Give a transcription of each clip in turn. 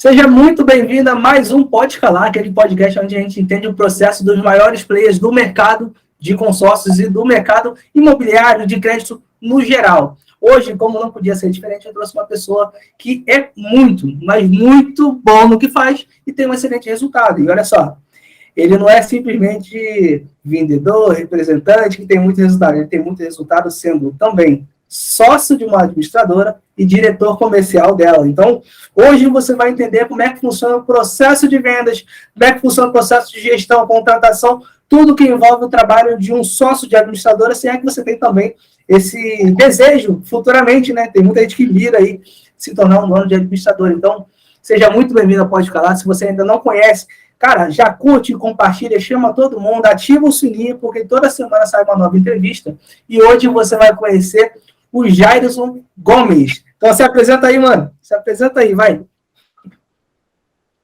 Seja muito bem-vindo a mais um Pode Escalar, aquele podcast onde a gente entende o processo dos maiores players do mercado de consórcios e do mercado imobiliário, de crédito no geral. Hoje, como não podia ser diferente, eu trouxe uma pessoa que é muito, mas muito bom no que faz e tem um excelente resultado. E olha só, ele não é simplesmente vendedor, representante, que tem muito resultado. Ele tem muito resultado sendo também sócio de uma administradora e diretor comercial dela. Então, hoje você vai entender como é que funciona o processo de vendas, como é que funciona o processo de gestão, contratação, tudo que envolve o trabalho de um sócio de administradora, se é que você tem também esse desejo futuramente, né? Tem muita gente que mira aí se tornar um dono de administrador. Então, seja muito bem-vindo ao Pode Escalar. Se você ainda não conhece, cara, já curte, compartilha, chama todo mundo, ativa o sininho, porque toda semana sai uma nova entrevista. E hoje você vai conhecer o Jairson Gomes. Então se apresenta aí, mano. Se apresenta aí, vai.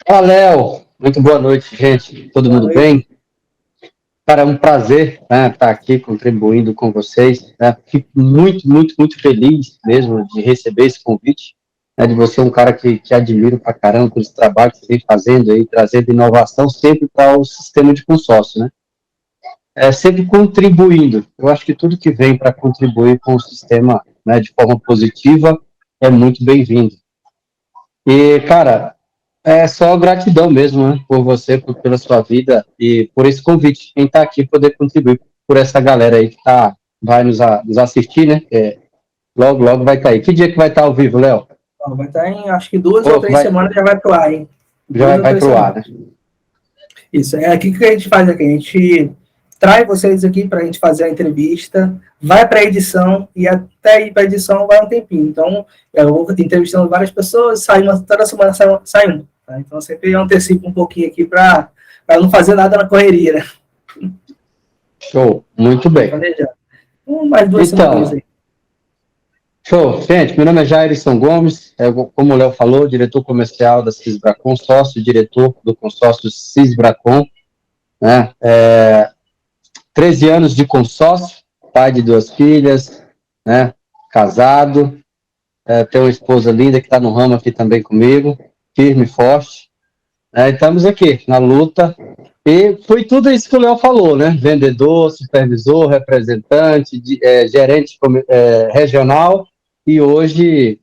Olá, Léo. Muito boa noite, gente. Todo mundo bem? Cara, é um prazer, né, estar aqui contribuindo com vocês. Né? Fico muito, muito, muito feliz mesmo de receber esse convite, né, de você, um cara que admiro pra caramba pelos trabalhos que você vem fazendo aí, trazendo inovação sempre para o sistema de consórcio, né? Sempre contribuindo. Eu acho que tudo que vem para contribuir com o sistema, né, de forma positiva é muito bem-vindo. E, cara, é só gratidão mesmo, né, por você, pela sua vida e por esse convite, em estar aqui poder contribuir por essa galera aí que vai nos assistir, né? Logo, logo vai estar aí. Que dia que vai estar ao vivo, Léo? Vai estar em, acho que 2 ou 3 semanas já vai pro ar, hein? Já vai pro ar, né? Isso, é aqui que a gente faz aqui. A gente traz vocês aqui para a gente fazer a entrevista, vai para a edição e até ir para a edição vai um tempinho. Então, eu vou entrevistando várias pessoas, toda semana sai um. Tá? Então, eu sempre antecipo um pouquinho aqui para não fazer nada na correria, né? Show, muito bem. Mais 2 semanas aí. Show, gente, meu nome é Jairson Gomes, como o Léo falou, diretor comercial da Cisbracon, sócio-diretor do consórcio Cisbracon, né? 13 anos de consórcio, pai de 2 filhas, né? Casado, tenho uma esposa linda que está no ramo aqui também comigo, firme e forte, estamos aqui na luta, e foi tudo isso que o Léo falou, né? Vendedor, supervisor, representante, gerente regional, e hoje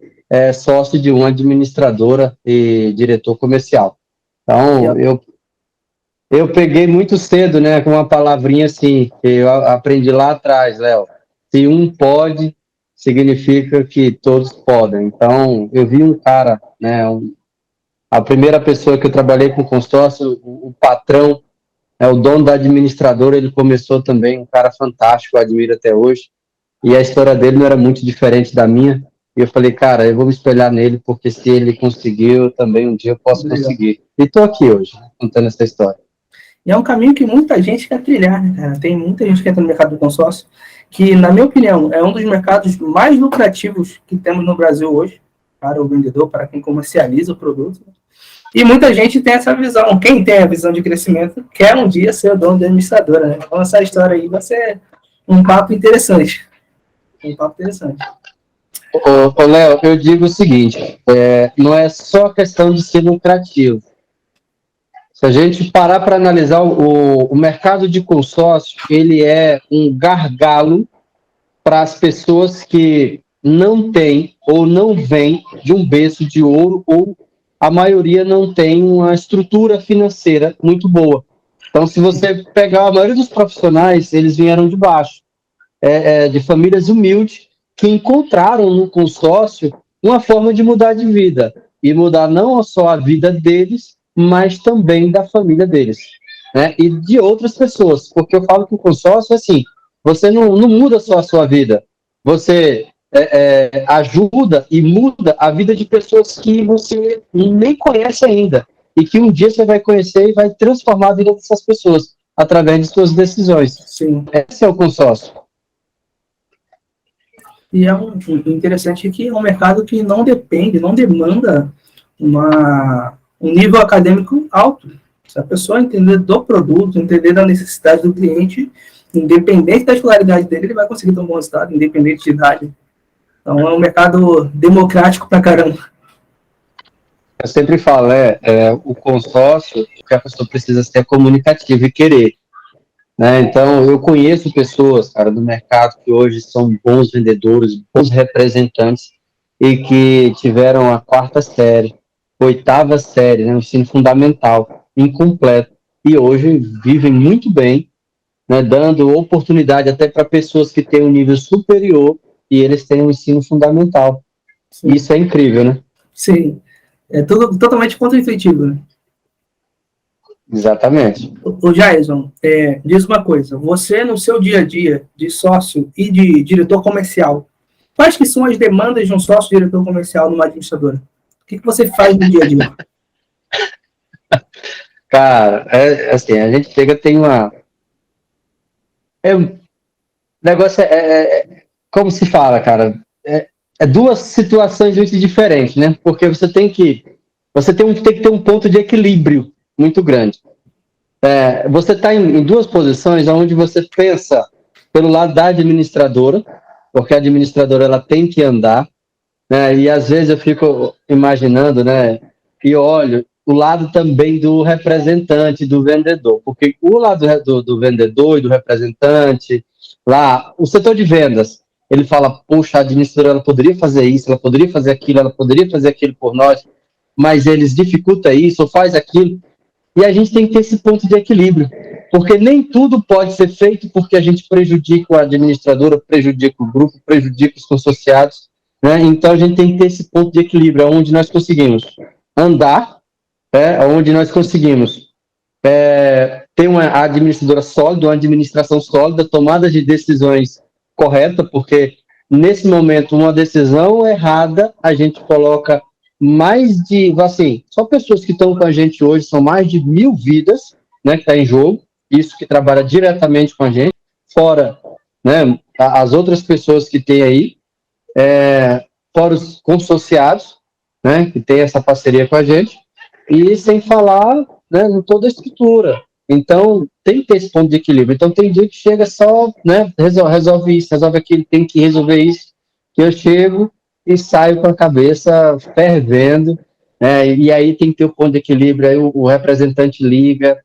sócio de uma administradora e diretor comercial. Então, eu peguei muito cedo, né, com uma palavrinha assim, que eu aprendi lá atrás, Léo. Se um pode, significa que todos podem. Então, eu vi um cara, né, a primeira pessoa que eu trabalhei com consórcio, o patrão, o dono da administradora, ele começou também, um cara fantástico, eu admiro até hoje, e a história dele não era muito diferente da minha, e eu falei, cara, eu vou me espelhar nele, porque se ele conseguiu, também um dia eu posso conseguir. E estou aqui hoje, contando essa história. E é um caminho que muita gente quer trilhar, né, cara? Tem muita gente que entra no mercado do consórcio, que, na minha opinião, é um dos mercados mais lucrativos que temos no Brasil hoje, para o vendedor, para quem comercializa o produto. E muita gente tem essa visão. Quem tem a visão de crescimento quer um dia ser o dono da administradora, né? Então, essa história aí vai ser um papo interessante. Ô, Léo, eu digo o seguinte, não é só questão de ser lucrativo. Se a gente parar para analisar o mercado de consórcio, ele é um gargalo para as pessoas que não têm ou não vêm de um berço de ouro, ou a maioria não tem uma estrutura financeira muito boa. Então, se você pegar a maioria dos profissionais, eles vieram de baixo, de famílias humildes, que encontraram no consórcio uma forma de mudar de vida, e mudar não só a vida deles, mas também da família deles, né? E de outras pessoas, porque eu falo que o consórcio é assim, você não muda só a sua vida, você ajuda e muda a vida de pessoas que você nem conhece ainda, e que um dia você vai conhecer e vai transformar a vida dessas pessoas, através de suas decisões. Sim. Esse é o consórcio. E é interessante que é um mercado que não demanda um nível acadêmico alto. Se a pessoa entender do produto, entender da necessidade do cliente, independente da escolaridade dele, ele vai conseguir ter um bom resultado, independente de idade. Então, é um mercado democrático pra caramba. Eu sempre falo, o consórcio, o que a pessoa precisa ser comunicativa e querer, né? Então, eu conheço pessoas, cara, do mercado que hoje são bons vendedores, bons representantes e que tiveram a 4ª série, 8ª série, né, o ensino fundamental, incompleto, e hoje vivem muito bem, né, dando oportunidade até para pessoas que têm um nível superior e eles têm um ensino fundamental. Sim. Isso é incrível, né? Sim. É tudo totalmente contra-intuitivo, né? Exatamente. O Jason, diz uma coisa, você no seu dia a dia de sócio e de diretor comercial, quais que são as demandas de um sócio-diretor comercial numa administradora? O que você faz no dia a dia? Cara, assim, a gente chega, tem uma... o negócio como se fala, cara, duas situações muito diferentes, né? Porque você tem que ter um ponto de equilíbrio muito grande. Você está em duas posições onde você pensa pelo lado da administradora, porque a administradora ela tem que andar, né? E às vezes eu fico imaginando, né? E olho o lado também do representante, do vendedor, porque o lado do vendedor e do representante, lá, o setor de vendas, ele fala, puxa, a administradora ela poderia fazer isso, ela poderia fazer aquilo, ela poderia fazer aquilo por nós, mas eles dificultam isso ou faz aquilo. E a gente tem que ter esse ponto de equilíbrio, porque nem tudo pode ser feito porque a gente prejudica a administradora, prejudica o grupo, prejudica os consociados, né? Então a gente tem que ter esse ponto de equilíbrio, onde nós conseguimos andar, onde nós conseguimos ter uma administradora sólida, uma administração sólida, tomada de decisões correta, porque nesse momento uma decisão errada a gente coloca mais de, assim, só pessoas que estão com a gente hoje são mais de 1000 vidas, né, que está em jogo, isso que trabalha diretamente com a gente, fora, né, as outras pessoas que tem aí, fora os consociados, né, que tem essa parceria com a gente, e sem falar, né, em toda a estrutura. Então, tem que ter esse ponto de equilíbrio. Então, tem dia que chega só, né, resolve isso, resolve aquilo, tem que resolver isso, que eu chego e saio com a cabeça fervendo, né, e aí tem que ter o ponto de equilíbrio, aí o representante liga,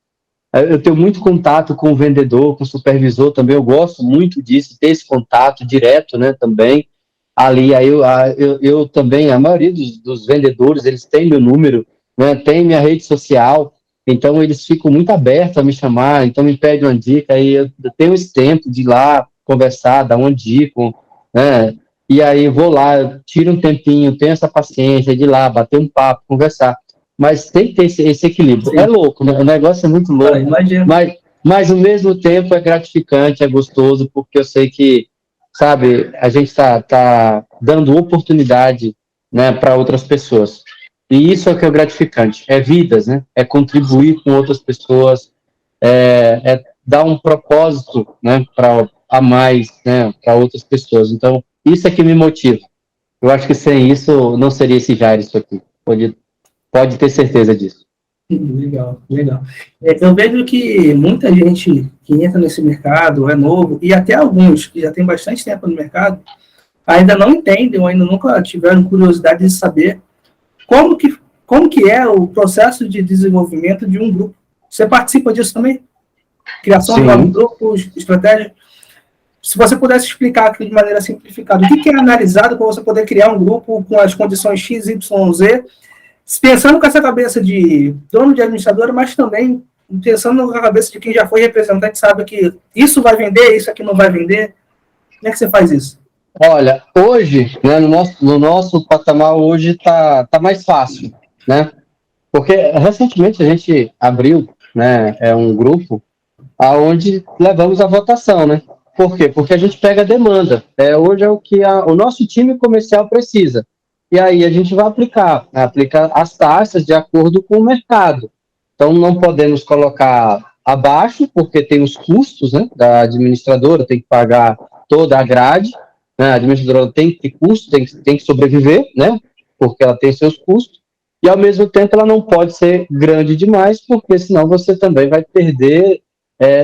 eu tenho muito contato com o vendedor, com o supervisor também, eu gosto muito disso, ter esse contato direto, né, também, ali, aí eu também, a maioria dos vendedores, eles têm meu número, né, tem minha rede social, então eles ficam muito abertos a me chamar, então me pedem uma dica, aí eu tenho esse tempo de ir lá conversar, dar uma dica, né, e aí eu vou lá, tiro um tempinho, tenho essa paciência de ir lá, bater um papo, conversar, mas tem que ter esse equilíbrio. Sim. É louco, né? O negócio é muito louco, Imagina. mas ao mesmo tempo é gratificante, é gostoso, porque eu sei que, sabe, a gente está dando oportunidade, né, para outras pessoas. E isso é o que é gratificante, é vidas, né? É contribuir com outras pessoas, dar um propósito, né, a mais, né, para outras pessoas. Então, isso é que me motiva. Eu acho que sem isso não seria esse Jair isso aqui. Pode ter certeza disso. Legal, legal. Eu vejo que muita gente que entra nesse mercado é novo, e até alguns que já têm bastante tempo no mercado, ainda não entendem ou ainda nunca tiveram curiosidade de saber como que é o processo de desenvolvimento de um grupo. Você participa disso também? Criação de novos grupos, estratégia? Se você pudesse explicar aqui de maneira simplificada, o que é analisado para você poder criar um grupo com as condições X, Y, Z, pensando com essa cabeça de dono de administradora, mas também pensando com a cabeça de quem já foi representante, sabe que isso vai vender, isso aqui não vai vender. Como é que você faz isso? Olha, hoje, né, no nosso patamar hoje tá mais fácil, né? Porque recentemente a gente abriu, né, um grupo aonde levamos a votação, né? Por quê? Porque a gente pega a demanda. Hoje é o que o nosso time comercial precisa. E aí a gente vai aplicar as taxas de acordo com o mercado. Então não podemos colocar abaixo, porque tem os custos, né, da administradora, tem que pagar toda a grade, né, a administradora tem que ter custo, tem que sobreviver, né, porque ela tem seus custos, e ao mesmo tempo ela não pode ser grande demais, porque senão você também vai perder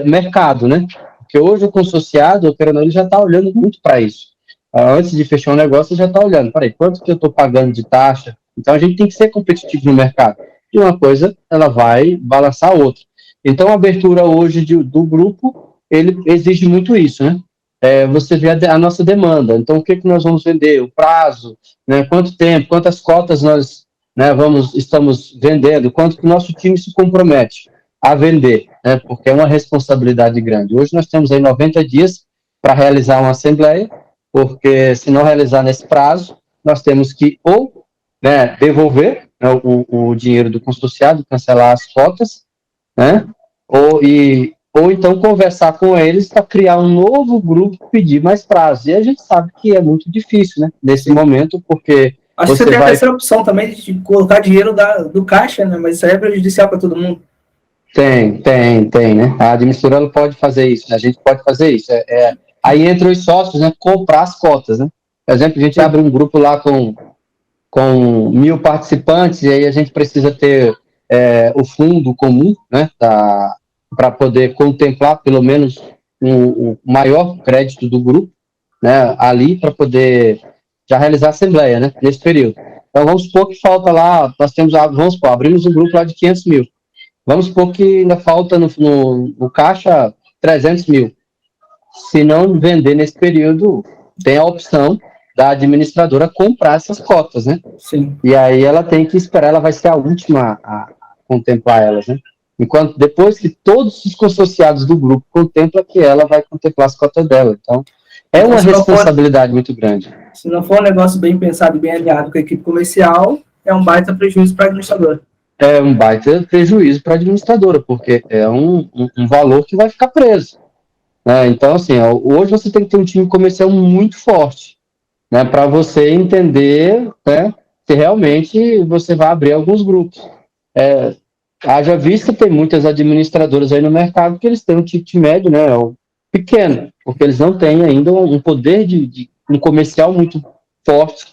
mercado, né? Porque hoje o consociado, ele já está olhando muito para isso. Antes de fechar um negócio, já está olhando, peraí, quanto que eu estou pagando de taxa, Então, a gente tem que ser competitivo no mercado. E uma coisa, ela vai balançar a outra. Então, a abertura hoje do grupo, ele exige muito isso, né? Você vê a nossa demanda. Então, o que nós vamos vender? O prazo, né? Quanto tempo, quantas cotas nós, né, estamos vendendo, quanto que o nosso time se compromete a vender, né? Porque é uma responsabilidade grande. Hoje nós temos aí 90 dias para realizar uma assembleia, porque se não realizar nesse prazo, nós temos que ou, né, devolver, né, o dinheiro do consorciado, cancelar as cotas, né? Ou então conversar com eles para criar um novo grupo, pedir mais prazo. E a gente sabe que é muito difícil, né? Nesse momento, porque acho que você tem a terceira opção também de colocar dinheiro do caixa, né? Mas isso aí é prejudicial para todo mundo. Tem, né? A administradora pode fazer isso, né? A gente pode fazer isso. Aí entra os sócios, né? Comprar as cotas, né? Por exemplo, a gente abre um grupo lá com 1.000 participantes e aí a gente precisa ter o fundo comum, né? Para poder contemplar pelo menos o maior crédito do grupo, né? Ali para poder já realizar a assembleia, né? Nesse período. Então vamos supor que falta lá, nós temos, vamos supor, abrimos um grupo lá de 500 mil. Vamos supor que ainda falta no caixa 300 mil. Se não vender nesse período, tem a opção da administradora comprar essas cotas, né? Sim. E aí ela tem que esperar, ela vai ser a última a contemplar elas, né? Enquanto depois que todos os consorciados do grupo contemplam que ela vai contemplar as cotas dela. Então, é uma responsabilidade muito grande. Se não for um negócio bem pensado e bem alinhado com a equipe comercial, é um baita prejuízo para a administradora. É um baita prejuízo para a administradora, porque é um valor que vai ficar preso. Né? Então, assim, hoje você tem que ter um time comercial muito forte, né, para você entender, né, se realmente você vai abrir alguns grupos. Haja vista, tem muitas administradoras aí no mercado que eles têm um ticket médio, né, pequeno, porque eles não têm ainda um poder um comercial muito forte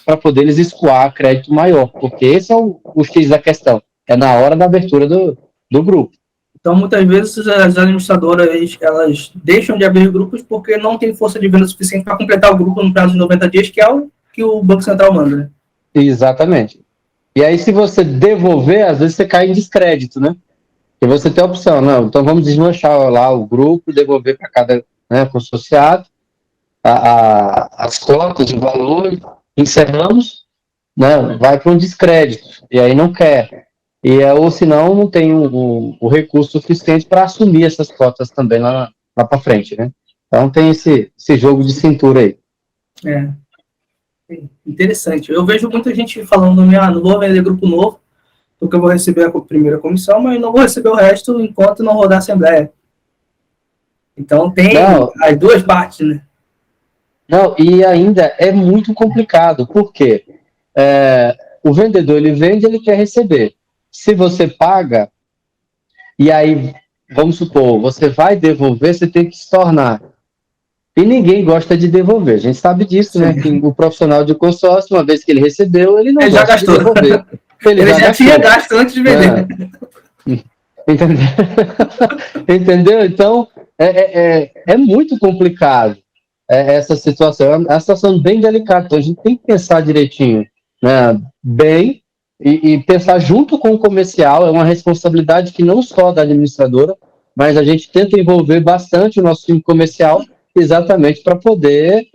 para poder eles escoar crédito maior, porque esse é o X da questão, é na hora da abertura do grupo. Então, muitas vezes, as administradoras, elas deixam de abrir grupos porque não tem força de venda suficiente para completar o grupo no prazo de 90 dias, que é o que o Banco Central manda, né? Exatamente. E aí, se você devolver, às vezes você cai em descrédito, né? E você tem a opção, não, então vamos desmanchar lá o grupo, devolver para cada, né, consorciado as cotas, o valor, encerramos, né, vai para um descrédito, e aí não quer. Ou senão não tem o recurso suficiente para assumir essas cotas também lá para frente, né? Então tem esse jogo de cintura aí. Interessante. Eu vejo muita gente falando, não vou vender grupo novo, porque eu vou receber a primeira comissão, mas não vou receber o resto enquanto não rodar a assembleia. Então tem as duas partes, né? Não, e ainda é muito complicado, porque o vendedor, ele vende, ele quer receber. Se você paga, e aí, vamos supor, você vai devolver, você tem que estornar. E ninguém gosta de devolver. A gente sabe disso, Sim. né? Que o profissional de consórcio, uma vez que ele recebeu, ele não ele gosta já gastou. de devolver. Ele já tinha gasto antes de vender. Entendeu? Entendeu? Então, é muito complicado essa situação. É uma situação bem delicada. Então, a gente tem que pensar direitinho, né? Bem, e pensar junto com o comercial. É uma responsabilidade que não só da administradora, mas a gente tenta envolver bastante o nosso time comercial, exatamente para poder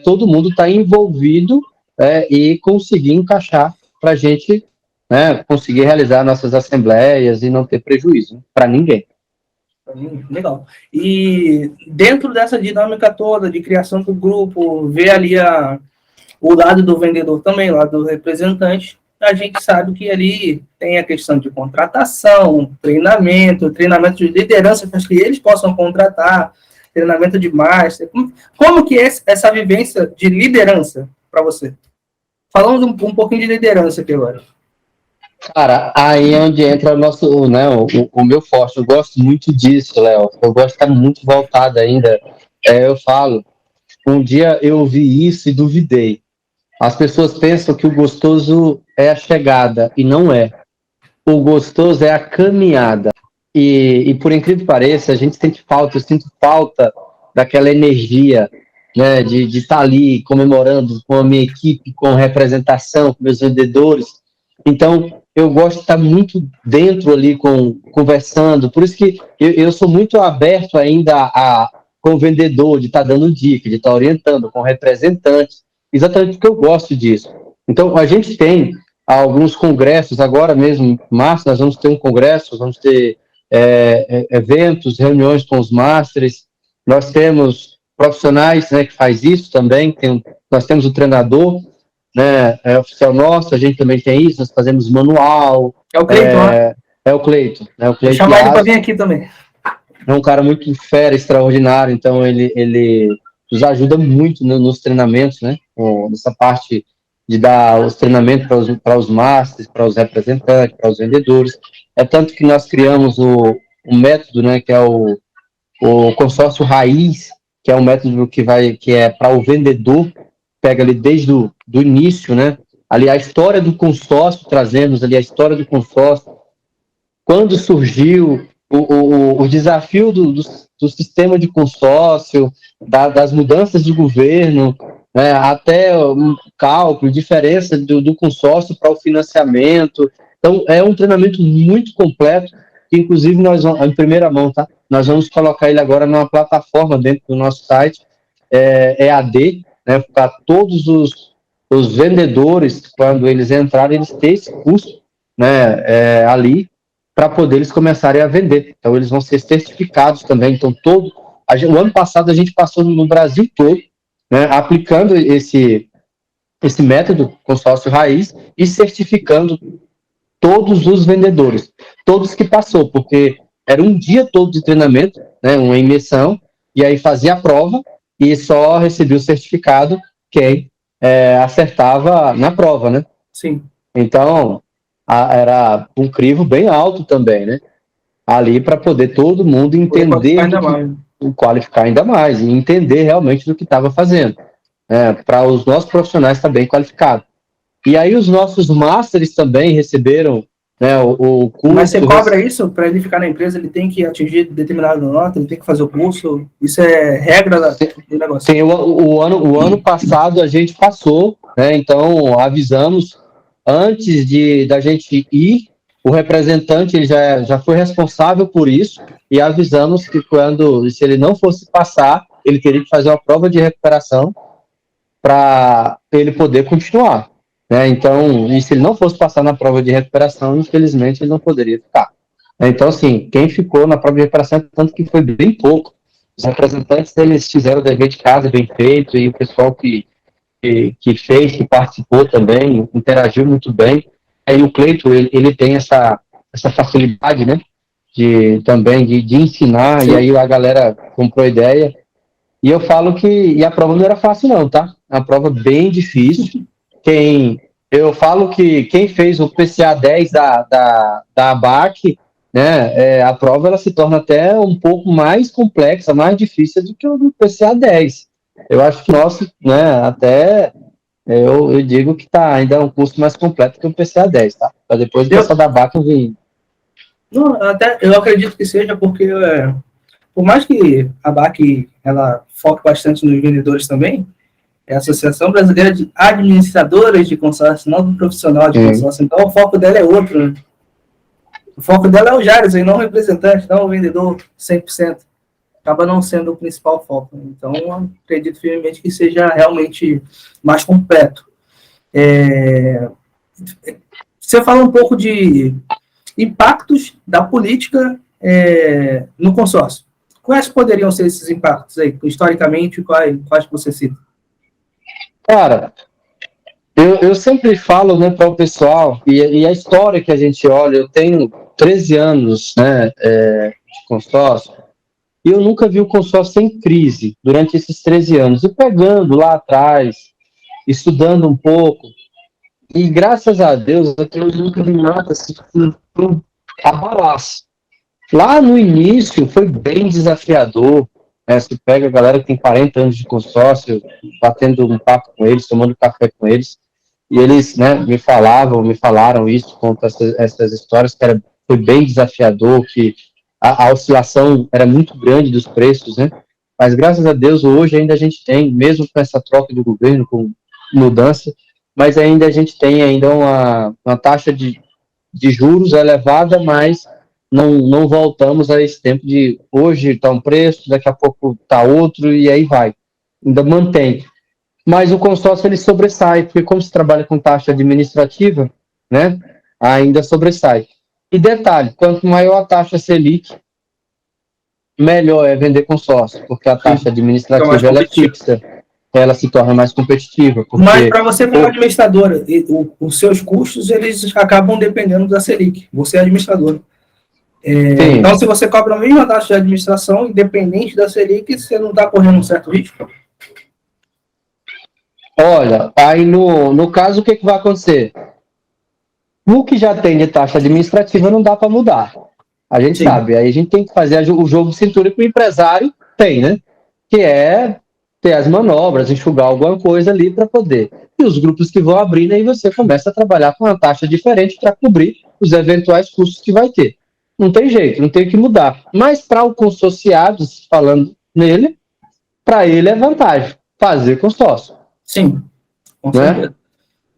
todo mundo estar envolvido e conseguir encaixar para a gente, né, conseguir realizar nossas assembleias e não ter prejuízo para ninguém. Legal. E dentro dessa dinâmica toda de criação do grupo, ver ali o lado do vendedor também, o lado do representante, a gente sabe que ali tem a questão de contratação, treinamento de liderança para que eles possam contratar, treinamento de master. Como que é essa vivência de liderança para você? Falando um pouquinho de liderança aqui agora. Cara, aí é onde entra o nosso, né, o meu forte. Eu gosto muito disso, Léo. Eu gosto de estar muito voltado ainda. Eu falo, um dia eu ouvi isso e duvidei. As pessoas pensam que o gostoso é a chegada, e não é. O gostoso é a caminhada. E por incrível que pareça, a gente sente falta, eu sinto falta daquela energia, né, de estar ali comemorando com a minha equipe, com representação, com meus vendedores. Então, eu gosto de estar muito dentro ali, conversando. Por isso que eu sou muito aberto ainda com o vendedor, de estar dando dica, de estar orientando, com representantes, exatamente porque eu gosto disso. Então, a gente tem alguns congressos, agora mesmo, em março, nós vamos ter um congresso, vamos ter eventos, reuniões com os masters, nós temos profissionais, né, que faz isso também, nós temos o treinador, né, oficial nosso, a gente também tem isso, nós fazemos manual. É o Cleiton, né? É o Cleiton. Vou chamar ele para vir aqui também. É um cara muito fera, extraordinário, então ele nos ajuda muito nos treinamentos, né, nessa parte de dar os treinamentos para os masters, para os representantes, para os vendedores. É tanto que nós criamos o método, né, que é o consórcio raiz, que é um método que é para o vendedor, pega ali desde do início, né, ali a história do consórcio, trazemos ali a história do consórcio, quando surgiu o desafio do sistema de consórcio, das mudanças de governo, né, até o cálculo, diferença do consórcio para o financiamento. Então, é um treinamento muito completo, que inclusive nós vamos, em primeira mão, tá? Nós vamos colocar ele agora numa plataforma dentro do nosso site, EAD, né, para todos os vendedores, quando eles entrarem, eles têm esse curso, né, ali, para poder eles começarem a vender. Então, eles vão ser certificados também. Então, o ano passado a gente passou no Brasil todo, né, aplicando esse método consórcio raiz e certificando todos os vendedores, todos que passou, porque era um dia todo de treinamento, né, uma imersão, e aí fazia a prova e só recebia o certificado quem acertava na prova, né? Sim. Então, era um crivo bem alto também, né? Ali para poder todo mundo entender, qualificar ainda mais, e entender realmente do que estava fazendo, para os nossos profissionais estar bem qualificados. E aí os nossos masters também receberam, né, o curso. Mas você cobra isso? Para ele ficar na empresa, ele tem que atingir determinada nota, ele tem que fazer o curso? Isso é regra do negócio? Sim, o ano passado a gente passou, né? Então avisamos antes da gente ir, o representante ele já foi responsável por isso, e avisamos que se ele não fosse passar, ele teria que fazer uma prova de recuperação para ele poder continuar, né? Então, e se ele não fosse passar na prova de recuperação, infelizmente ele não poderia ficar. Então, assim, quem ficou na prova de recuperação, tanto que foi bem pouco. Os representantes, eles fizeram o dever de casa bem feito, e o pessoal que fez, que participou também, interagiu muito bem. Aí o Cleiton, ele tem essa facilidade, né, também de ensinar. Sim. E aí a galera comprou a ideia. E eu falo que a prova não era fácil não, tá? A prova bem difícil. Eu falo que quem fez o PCA 10 da ABAC, né, a prova ela se torna até um pouco mais complexa, mais difícil do que o do PCA 10. Eu acho que nosso, né, até eu digo que tá ainda um curso mais completo que o PCA 10, tá? Para depois o pessoal da ABAC vir. Não, até eu acredito que seja porque por mais que a ABAC ela foque bastante nos vendedores também, é a Associação Brasileira de Administradoras de Consórcio, não do profissional de consórcio. Então o foco dela é outro, né? O foco dela é o Jairus, e não o representante, não o vendedor 100%. Acaba não sendo o principal foco. Então, acredito firmemente que seja realmente mais completo. Você fala um pouco de impactos da política no consórcio. Quais poderiam ser esses impactos aí, historicamente, quais você cita? Cara, eu sempre falo, né, para o pessoal, e a história que a gente olha, eu tenho 13 anos, né, de consórcio, e eu nunca vi o consórcio sem crise durante esses 13 anos. E pegando lá atrás, estudando um pouco, e graças a Deus, eu nunca vi nada assim, abalaço. Lá no início foi bem desafiador. Você pega a galera que tem 40 anos de consórcio, batendo um papo com eles, tomando café com eles, e eles, né, me falaram isso, contam essas histórias, que foi bem desafiador, que a oscilação era muito grande dos preços, né? Mas graças a Deus, hoje ainda a gente tem, mesmo com essa troca do governo, com mudança, mas ainda a gente tem ainda uma taxa de juros elevada, mas não voltamos a esse tempo de hoje está um preço, daqui a pouco está outro, e aí vai. Ainda mantém. Mas o consórcio ele sobressai, porque como se trabalha com taxa administrativa, né, ainda sobressai. E detalhe, quanto maior a taxa Selic, melhor é vender consórcio, porque a taxa administrativa ela é fixa, ela se torna mais competitiva. Porque, mas para você como administradora, os seus custos eles acabam dependendo da Selic, você é administrador. Então, se você cobra a mesma taxa de administração, independente da Selic, você não está correndo um certo risco? Olha, aí no caso, o que vai acontecer? O que já tem de taxa administrativa não dá para mudar. A gente sabe, aí a gente tem que fazer o jogo de cintura que o empresário tem, né? Que é ter as manobras, enxugar alguma coisa ali para poder. E os grupos que vão abrindo, aí você começa a trabalhar com uma taxa diferente para cobrir os eventuais custos que vai ter. Não tem jeito, não tem que mudar. Mas para o consociado, falando nele, para ele é vantagem fazer consórcio. Sim, com certeza. Né?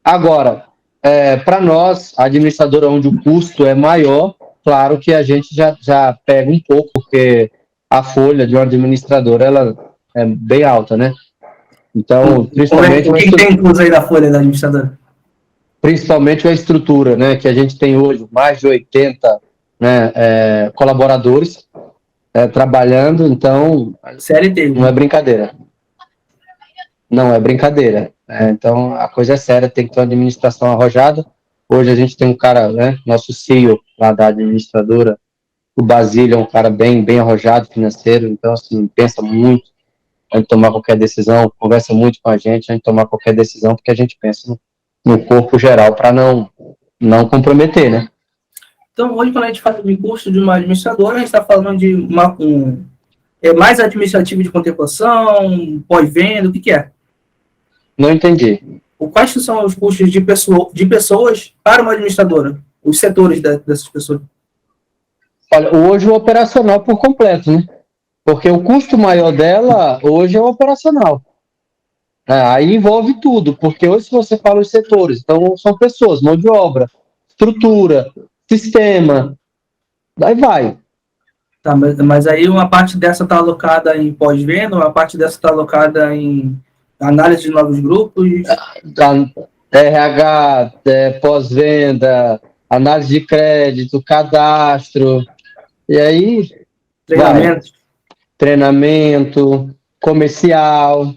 Agora, para nós, a administradora onde o custo é maior, claro que a gente já pega um pouco, porque a folha de uma administradora ela é bem alta, né? Então, principalmente... O que tem incluso aí da folha da administradora? Principalmente a estrutura, né? Que a gente tem hoje mais de 80 colaboradores trabalhando, então... CLT. Não é brincadeira. Não é brincadeira. Então, a coisa é séria, tem que ter uma administração arrojada. Hoje a gente tem um cara, né, nosso CEO lá da administradora, o Basílio, é um cara bem arrojado financeiro, então, assim, pensa muito antes de tomar qualquer decisão, conversa muito com a gente antes de tomar qualquer decisão, porque a gente pensa no corpo geral para não comprometer, né? Então, hoje, quando a gente fala de custo de uma administradora, a gente está falando de mais administrativo de contemplação, pós-venda, o que é? Não entendi. Quais são os custos de pessoas para uma administradora? Os setores dessas pessoas? Olha, hoje o operacional por completo, né? Porque o custo maior dela hoje é o operacional. Aí envolve tudo, porque hoje se você fala os setores, então são pessoas, mão de obra, estrutura, sistema, daí vai. Tá, mas aí uma parte dessa está alocada em pós-venda, uma parte dessa está alocada em análise de novos grupos? RH, pós-venda, análise de crédito, cadastro, e aí... Treinamento, comercial.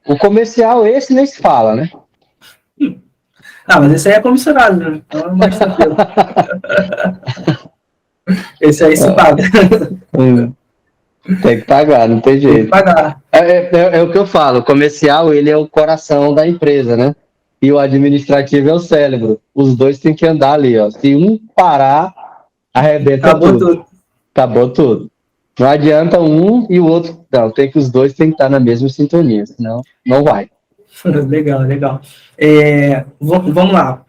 O comercial, esse nem se fala, né? Mas esse aí é comissionado, né? Então é mais tranquilo. Esse aí se paga. Tem que pagar, não tem jeito. Tem que pagar. É o que eu falo, o comercial, ele é o coração da empresa, né? E o administrativo é o cérebro. Os dois têm que andar ali, ó. Se um parar, arrebenta tudo. Acabou tudo. Não adianta um e o outro. Não, os dois têm que estar na mesma sintonia, senão não vai. Legal. Vamos lá.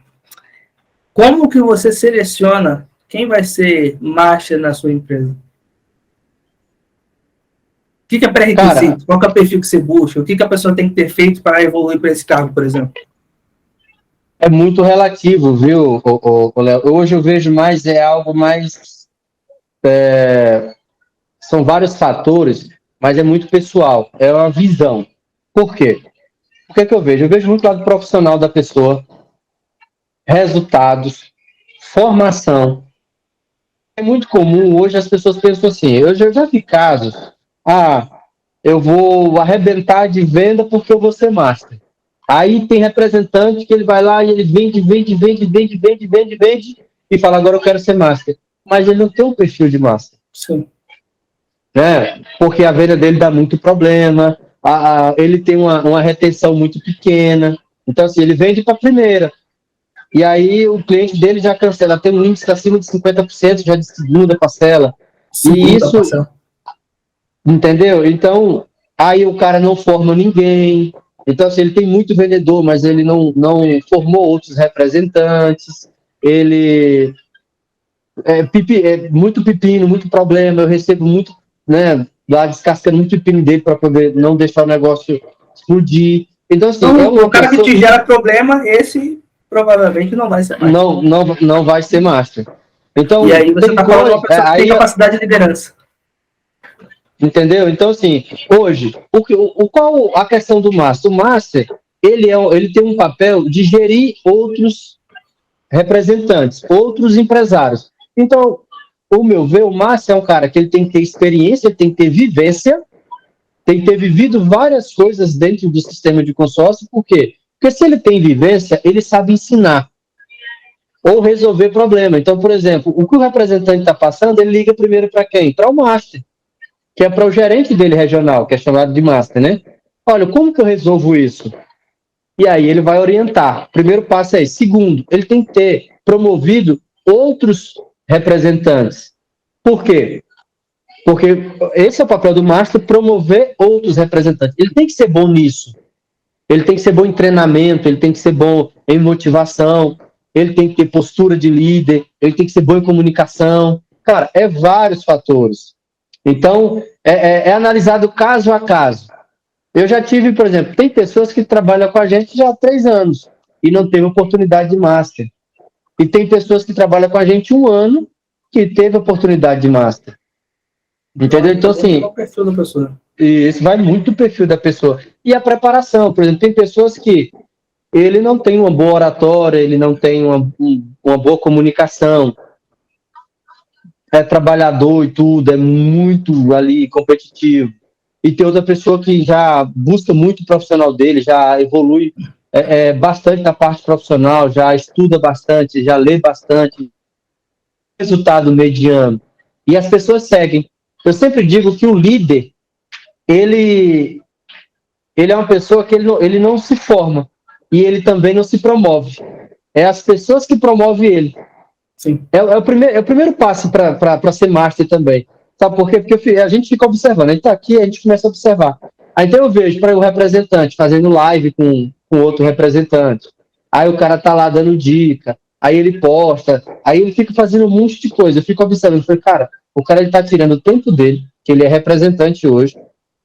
Como que você seleciona quem vai ser master na sua empresa? O que é pré-requisito? Qual que é o perfil que você busca? O que a pessoa tem que ter feito para evoluir para esse cargo, por exemplo? É muito relativo, viu, Léo? Hoje eu vejo mais, algo mais... são vários fatores, mas é muito pessoal. É uma visão. Por quê? O que eu vejo? Eu vejo muito lado profissional da pessoa, resultados, formação. É muito comum, hoje as pessoas pensam assim, eu já vi casos, eu vou arrebentar de venda porque eu vou ser master. Aí tem representante que ele vai lá e ele vende e fala, agora eu quero ser master. Mas ele não tem um perfil de master. Sim. Porque a venda dele dá muito problema, ele tem uma retenção muito pequena, então assim, ele vende para a primeira, e aí o cliente dele já cancela, tem um índice acima de 50% já de segunda parcela, e isso, parcela. Entendeu? Então, aí o cara não forma ninguém, então assim, ele tem muito vendedor, mas ele não formou outros representantes, ele... muito pepino, muito problema, eu recebo né, lá descascando muito pepino dele para poder não deixar o negócio explodir. Então, assim, então, o cara que te gera problema, esse provavelmente não vai ser master. Não vai ser master. Então, e aí você está falando de uma pessoa que tem capacidade de liderança. Entendeu? Então, assim, hoje, qual a questão do master? O master, ele tem um papel de gerir outros representantes, outros empresários. Então, o meu ver, o master é um cara que ele tem que ter experiência, ele tem que ter vivência, tem que ter vivido várias coisas dentro do sistema de consórcio. Por quê? Porque se ele tem vivência, ele sabe ensinar ou resolver problema. Então, por exemplo, o que o representante está passando, ele liga primeiro para quem? Para o master, que é para o gerente dele regional, que é chamado de master, né? Olha, como que eu resolvo isso? E aí ele vai orientar. O primeiro passo é esse. Segundo, ele tem que ter promovido outros representantes. Por quê? Porque esse é o papel do master, promover outros representantes. Ele tem que ser bom nisso. Ele tem que ser bom em treinamento, ele tem que ser bom em motivação, ele tem que ter postura de líder, ele tem que ser bom em comunicação. Cara, é vários fatores. Então, é analisado caso a caso. Eu já tive, por exemplo, tem pessoas que trabalham com a gente já há 3 anos e não teve oportunidade de master. E tem pessoas que trabalham com a gente 1 ano que teve oportunidade de master. Entendeu? Então, assim, isso vai muito do perfil da pessoa. E a preparação, por exemplo, tem pessoas que ele não tem uma boa oratória, ele não tem uma boa comunicação, é trabalhador e tudo, é muito ali competitivo. E tem outra pessoa que já busca muito o profissional dele, já evolui bastante na parte profissional, já estuda bastante, já lê bastante, resultado mediano. E as pessoas seguem. Eu sempre digo que o líder, ele é uma pessoa que ele não se forma e ele também não se promove. É as pessoas que promovem ele. Sim. É o primeiro passo para ser master também. Sabe por quê? Porque a gente fica observando. A gente está aqui, a gente começa a observar. Aí então eu vejo para o representante fazendo live com outro representante. Aí o cara tá lá dando dica. Aí ele posta. Aí ele fica fazendo um monte de coisa. Eu fico observando. Eu falei, cara, o cara ele tá tirando o tempo dele, que ele é representante hoje,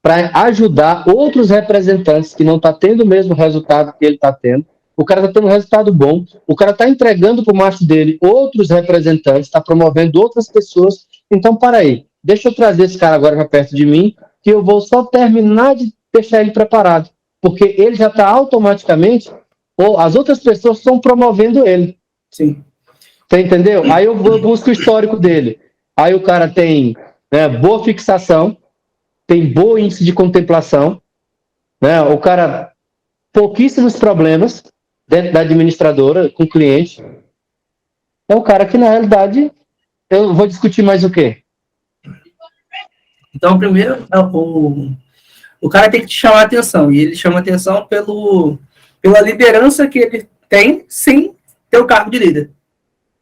para ajudar outros representantes que não tá tendo o mesmo resultado que ele tá tendo. O cara está tendo um resultado bom, o cara está entregando para o master dele outros representantes, está promovendo outras pessoas. Então, para aí, deixa eu trazer esse cara agora para perto de mim, que eu vou só terminar de deixar ele preparado, porque ele já está automaticamente, ou as outras pessoas estão promovendo ele. Sim. Você entendeu? Aí eu busco o histórico dele. Aí o cara tem boa fixação, tem bom índice de contemplação, né? O cara, pouquíssimos problemas dentro da administradora, com o cliente. É um cara que, na realidade, eu vou discutir mais o quê? Então, primeiro, o cara tem que te chamar a atenção, e ele chama a atenção pela liderança que ele tem, sem ter o cargo de líder.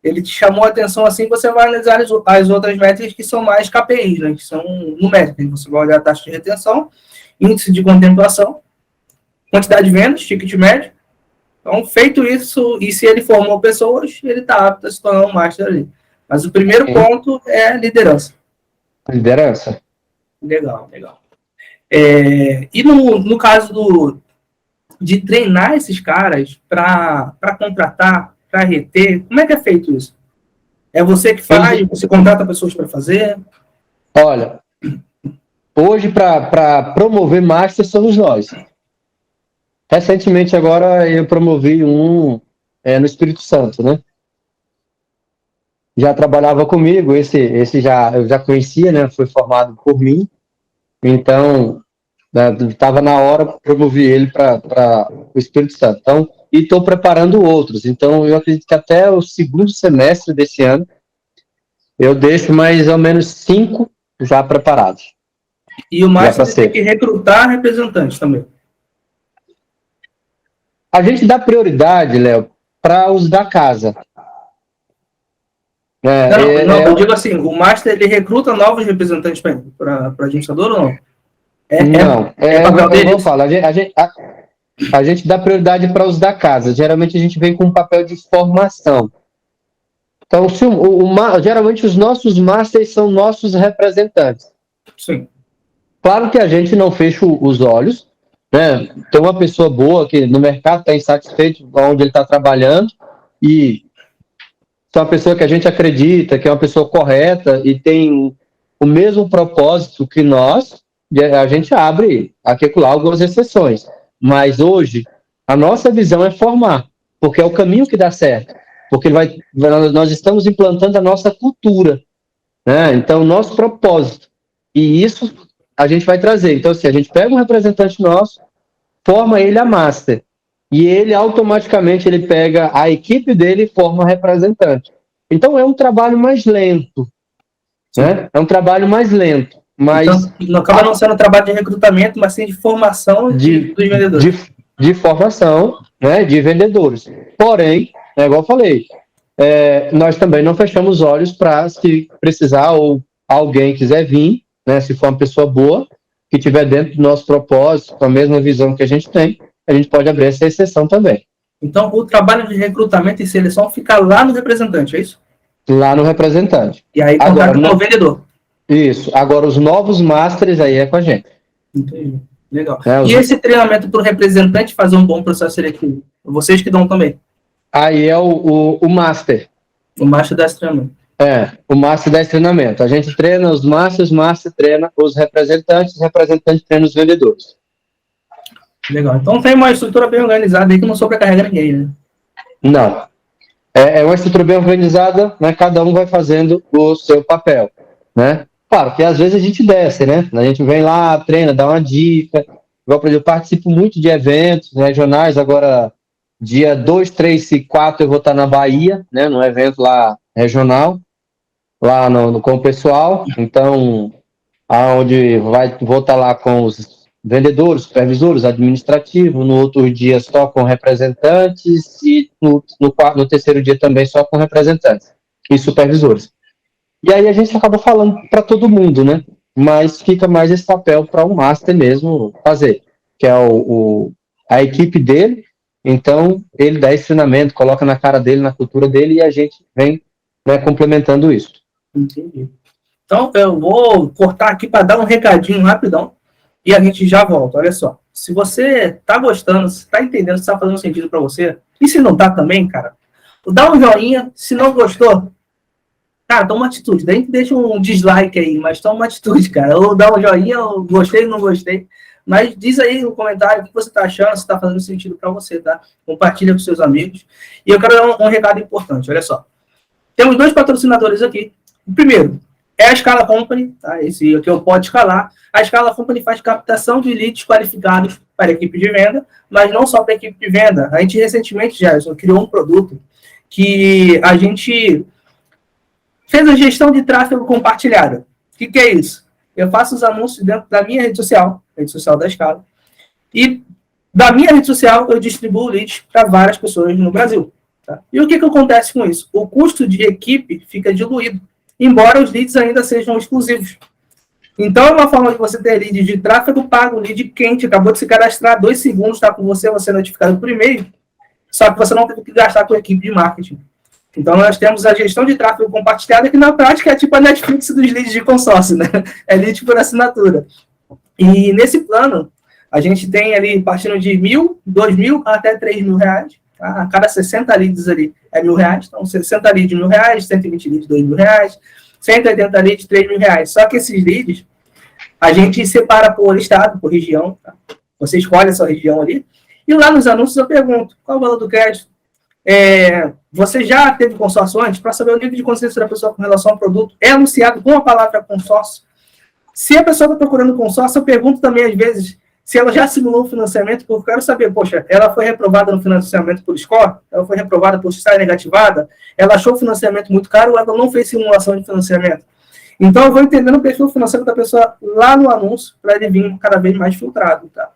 Ele te chamou a atenção assim, você vai analisar as outras métricas que são mais KPIs, né, que são numéricas. Você vai olhar a taxa de retenção, índice de contemplação, quantidade de vendas, ticket médio. Então, feito isso, e se ele formou pessoas, ele está apto a se tornar um master ali. Mas o primeiro ponto é liderança. Liderança. Legal. E no caso de treinar esses caras para contratar, para reter, como é que é feito isso? É você que faz? Você contrata pessoas para fazer? Olha, hoje para promover master somos nós. Recentemente agora eu promovi um no Espírito Santo, né? Já trabalhava comigo, esse eu já conhecia, né? Foi formado por mim, então estava na hora, promovi ele para o Espírito Santo. Então, e estou preparando outros. Então, eu acredito que até o 2º semestre desse ano eu deixo mais ou menos 5 já preparados. E o master tem que recrutar representantes também. A gente dá prioridade, Léo, para os da casa. Eu digo assim, o master ele recruta novos representantes para administrador ou não? Eu falo, a gente dá prioridade para os da casa. Geralmente a gente vem com um papel de formação. Então, geralmente os nossos masters são nossos representantes. Sim. Claro que a gente não fecha os olhos, né? Tem uma pessoa boa que no mercado está insatisfeito onde ele está trabalhando e é uma pessoa que a gente acredita, que é uma pessoa correta e tem o mesmo propósito que nós, a gente abre aqui lá algumas exceções. Mas hoje, a nossa visão é formar, porque é o caminho que dá certo. Porque nós estamos implantando a nossa cultura, né? Então, o nosso propósito. E isso a gente vai trazer. Então, se a gente pega um representante nosso, forma ele a master. E ele automaticamente ele pega a equipe dele e forma representante. Então é um trabalho mais lento, né? É um trabalho mais lento, mas então, acaba não sendo um trabalho de recrutamento, mas sim de formação dos vendedores. De formação, né? De vendedores. Porém, igual eu falei, nós também não fechamos os olhos para se precisar ou alguém quiser vir, né? Se for uma pessoa boa que estiver dentro do nosso propósito, com a mesma visão que a gente tem, a gente pode abrir essa exceção também. Então, o trabalho de recrutamento e seleção fica lá no representante, é isso? Lá no representante. E aí, contato com o vendedor. Isso. Agora, os novos masters aí é com a gente. Entendi. Legal. E esse treinamento para o representante fazer um bom processo seletivo? Vocês que dão também? Aí é o master. O master dá esse treinamento. O master dá esse treinamento. A gente treina os masters, o master treina os representantes treina os vendedores. Legal. Então tem uma estrutura bem organizada aí que não sobrecarrega ninguém, né? Não. É uma estrutura bem organizada, né? Cada um vai fazendo o seu papel, né? Claro que às vezes a gente desce, né? A gente vem lá, treina, dá uma dica. Igual, por exemplo, eu participo muito de eventos regionais. Agora, dia 2, 3 e 4 eu vou estar na Bahia, né? Num evento lá regional, lá com o pessoal. Então, aonde vou estar lá com os vendedores, supervisores, administrativos, no outro dia só com representantes e no terceiro dia também só com representantes e supervisores. E aí a gente acaba falando para todo mundo, né? Mas fica mais esse papel para o master mesmo fazer, que é a equipe dele. Então, ele dá esse treinamento, coloca na cara dele, na cultura dele, e a gente vem, né, complementando isso. Entendi. Então, eu vou cortar aqui para dar um recadinho rapidão e a gente já volta. Olha só. Se você tá gostando, se tá entendendo, se tá fazendo sentido para você, e se não tá também, cara, dá um joinha. Se não gostou, cara, toma uma atitude. Daí deixa um dislike aí, mas toma uma atitude, cara. Ou dá um joinha, ou gostei, não gostei. Mas diz aí no comentário o que você tá achando, se tá fazendo sentido para você, tá? Compartilha com seus amigos. E eu quero dar um recado importante, olha só. Temos 2 patrocinadores aqui. O primeiro é a Scala Company, tá? Esse aqui é o Pode Escalar. A Scala Company faz captação de leads qualificados para a equipe de venda, mas não só para a equipe de venda. A gente recentemente, Gerson, criou um produto que a gente fez a gestão de tráfego compartilhada. O que é isso? Eu faço os anúncios dentro da minha rede social da Scala, e da minha rede social eu distribuo leads para várias pessoas no Brasil. Tá? E o que acontece com isso? O custo de equipe fica diluído, embora os leads ainda sejam exclusivos. Então, é uma forma de você ter lead de tráfego pago, lead quente, acabou de se cadastrar, 2 segundos, está com você é notificado por e-mail, só que você não teve que gastar com a equipe de marketing. Então, nós temos a gestão de tráfego compartilhada, que na prática é tipo a Netflix dos leads de consórcio, né? É lead por assinatura. E nesse plano, a gente tem ali, partindo de 1.000, 2.000 até 3.000 reais. Tá? A cada 60 leads ali é R$1.000. Então, 60 leads de R$1.000, 120 leads de R$2.000, 180 leads de R$3.000. Só que esses leads, a gente separa por estado, por região. Tá? Você escolhe a sua região ali. E lá nos anúncios eu pergunto, qual é o valor do crédito? Você já teve consórcio antes? Para saber o nível de consciência da pessoa com relação ao produto, é anunciado com a palavra consórcio. Se a pessoa está procurando consórcio, eu pergunto também, às vezes, se ela já simulou o financiamento, porque eu quero saber, poxa, ela foi reprovada no financiamento por score? Ela foi reprovada por estar negativada? Ela achou o financiamento muito caro ou ela não fez simulação de financiamento? Então, eu vou entendendo o perfil financeiro da pessoa lá no anúncio, para ele vir cada vez mais filtrado, tá?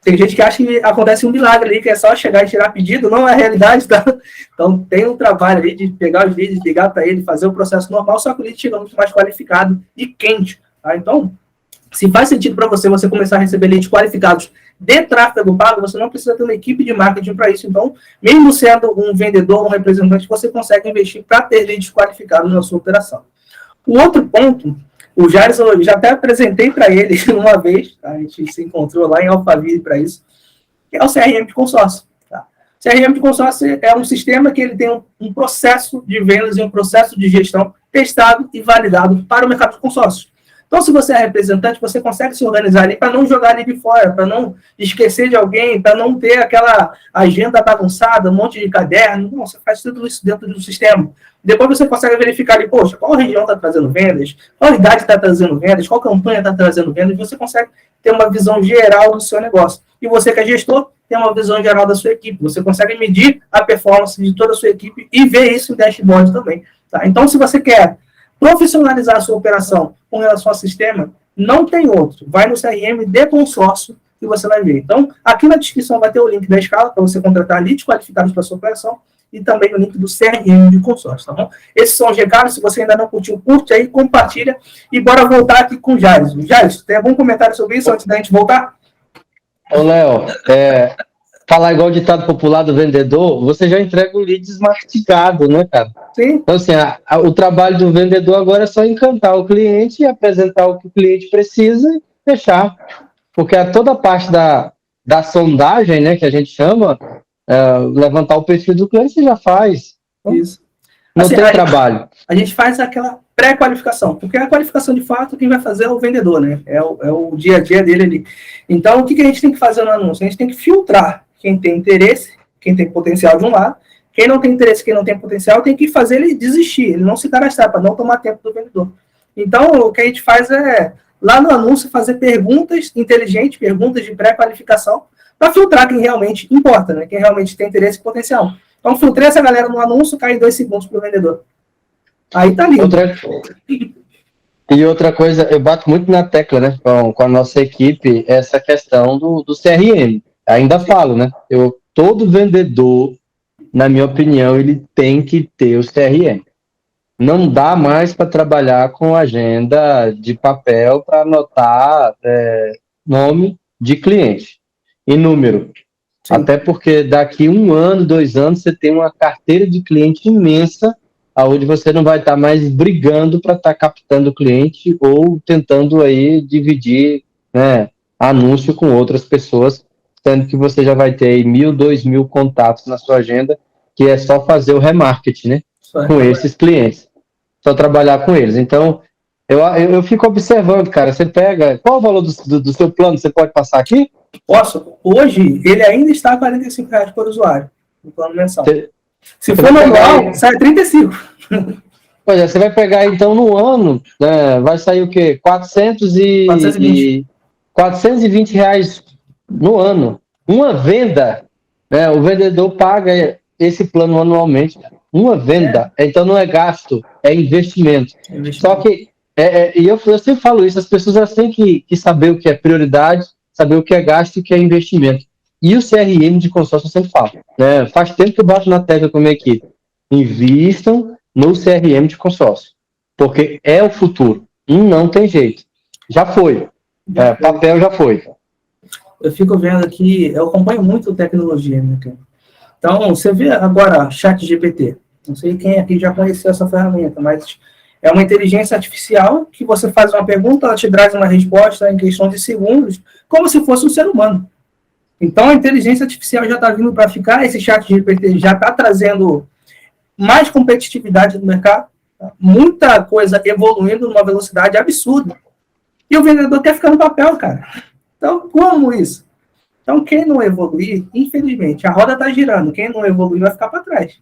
Tem gente que acha que acontece um milagre ali, que é só chegar e tirar pedido, não é a realidade, tá? Então, tem um trabalho ali de pegar os leads, ligar para ele, fazer o processo normal, só que o lead chega muito mais qualificado e quente, tá? Então, se faz sentido para você começar a receber leads qualificados de tráfego pago, você não precisa ter uma equipe de marketing para isso. Então, mesmo sendo um vendedor, um representante, você consegue investir para ter leads qualificados na sua operação. O outro ponto O Jairson, eu já até apresentei para ele uma vez, tá? A gente se encontrou lá em Alphaville para isso, que é o CRM de consórcio. Tá? CRM de consórcio é um sistema que ele tem um processo de vendas e um processo de gestão testado e validado para o mercado de consórcios. Então, se você é representante, você consegue se organizar ali para não jogar ali de fora, para não esquecer de alguém, para não ter aquela agenda bagunçada, um monte de caderno. Não, você faz tudo isso dentro do sistema. Depois você consegue verificar ali, poxa, qual região está trazendo vendas, qual idade está trazendo vendas, qual campanha está trazendo vendas, e você consegue ter uma visão geral do seu negócio. E você que é gestor, tem uma visão geral da sua equipe. Você consegue medir a performance de toda a sua equipe e ver isso em dashboard também. Tá? Então, se você quer profissionalizar a sua operação com relação ao sistema, não tem outro. Vai no CRM de consórcio que você vai ver. Então, aqui na descrição vai ter o link da escala para você contratar leads qualificados para a sua operação e também o link do CRM de consórcio, tá bom? Esses são os recados. Se você ainda não curtiu, curte aí, compartilha e bora voltar aqui com o Jairson. Jairson, tem algum comentário sobre isso antes da gente voltar? Ô, Léo, falar igual o ditado popular do vendedor, você já entrega o lead desmastigado, né, cara? Sim. Então, assim, o trabalho do vendedor agora é só encantar o cliente e apresentar o que o cliente precisa e fechar. Porque toda a parte da sondagem, né, que a gente chama, levantar o perfil do cliente, você já faz. Então, isso. Não Assim, tem trabalho. A gente faz aquela pré-qualificação, porque a qualificação, de fato, quem vai fazer é o vendedor, né? É o dia a dia dele ali. Então, o que a gente tem que fazer no anúncio? A gente tem que filtrar quem tem interesse, quem tem potencial de um lado, quem não tem interesse, quem não tem potencial, tem que fazer ele desistir, ele não se cadastrar, para não tomar tempo do vendedor. Então, o que a gente faz é, lá no anúncio, fazer perguntas inteligentes, perguntas de pré-qualificação, para filtrar quem realmente importa, né? Quem realmente tem interesse e potencial. Então, filtrei essa galera no anúncio, cai em 2 segundos para o vendedor. Aí tá lindo. Outra coisa, eu bato muito na tecla, né, com a nossa equipe, essa questão do CRM. Ainda falo, né? Todo vendedor, na minha opinião, ele tem que ter o CRM. Não dá mais para trabalhar com agenda de papel para anotar nome de cliente e número. Sim. Até porque daqui 1 ano, 2 anos, você tem uma carteira de cliente imensa, onde você não vai estar mais brigando para estar captando o cliente ou tentando aí dividir, né, anúncio com outras pessoas, sendo que você já vai ter aí 1.000, 2.000 contatos na sua agenda, que é só fazer o remarketing, né, com esses clientes, só trabalhar com eles. Então, eu fico observando, cara, você pega, qual o valor do seu plano, você pode passar aqui? Posso. Hoje, ele ainda está a R$45 por usuário, no plano mensal. Se for manual, sai 35. Pois é, você vai pegar então no ano, né, vai sair o quê? 420 reais no ano. Uma venda, né, o vendedor paga esse plano anualmente. Uma venda. Então não é gasto, é investimento. Só que, e eu sempre falo isso, as pessoas elas têm que saber o que é prioridade, saber o que é gasto e o que é investimento. E o CRM de consórcio eu sempre falo. Né? Faz tempo que eu bato na tecla com a minha equipe. Invistam no CRM de consórcio. Porque é o futuro. Não tem jeito. Já foi. Papel já foi. Eu fico vendo aqui, eu acompanho muito tecnologia, né, cara? Então, você vê agora ChatGPT. Não sei quem aqui já conheceu essa ferramenta, mas é uma inteligência artificial que você faz uma pergunta, ela te traz uma resposta em questão de segundos, como se fosse um ser humano. Então, a inteligência artificial já está vindo para ficar, esse ChatGPT já está trazendo mais competitividade no mercado, muita coisa evoluindo numa velocidade absurda. E o vendedor quer ficar no papel, cara. Então, como isso? Então, quem não evoluir, infelizmente, a roda está girando. Quem não evoluir vai ficar para trás.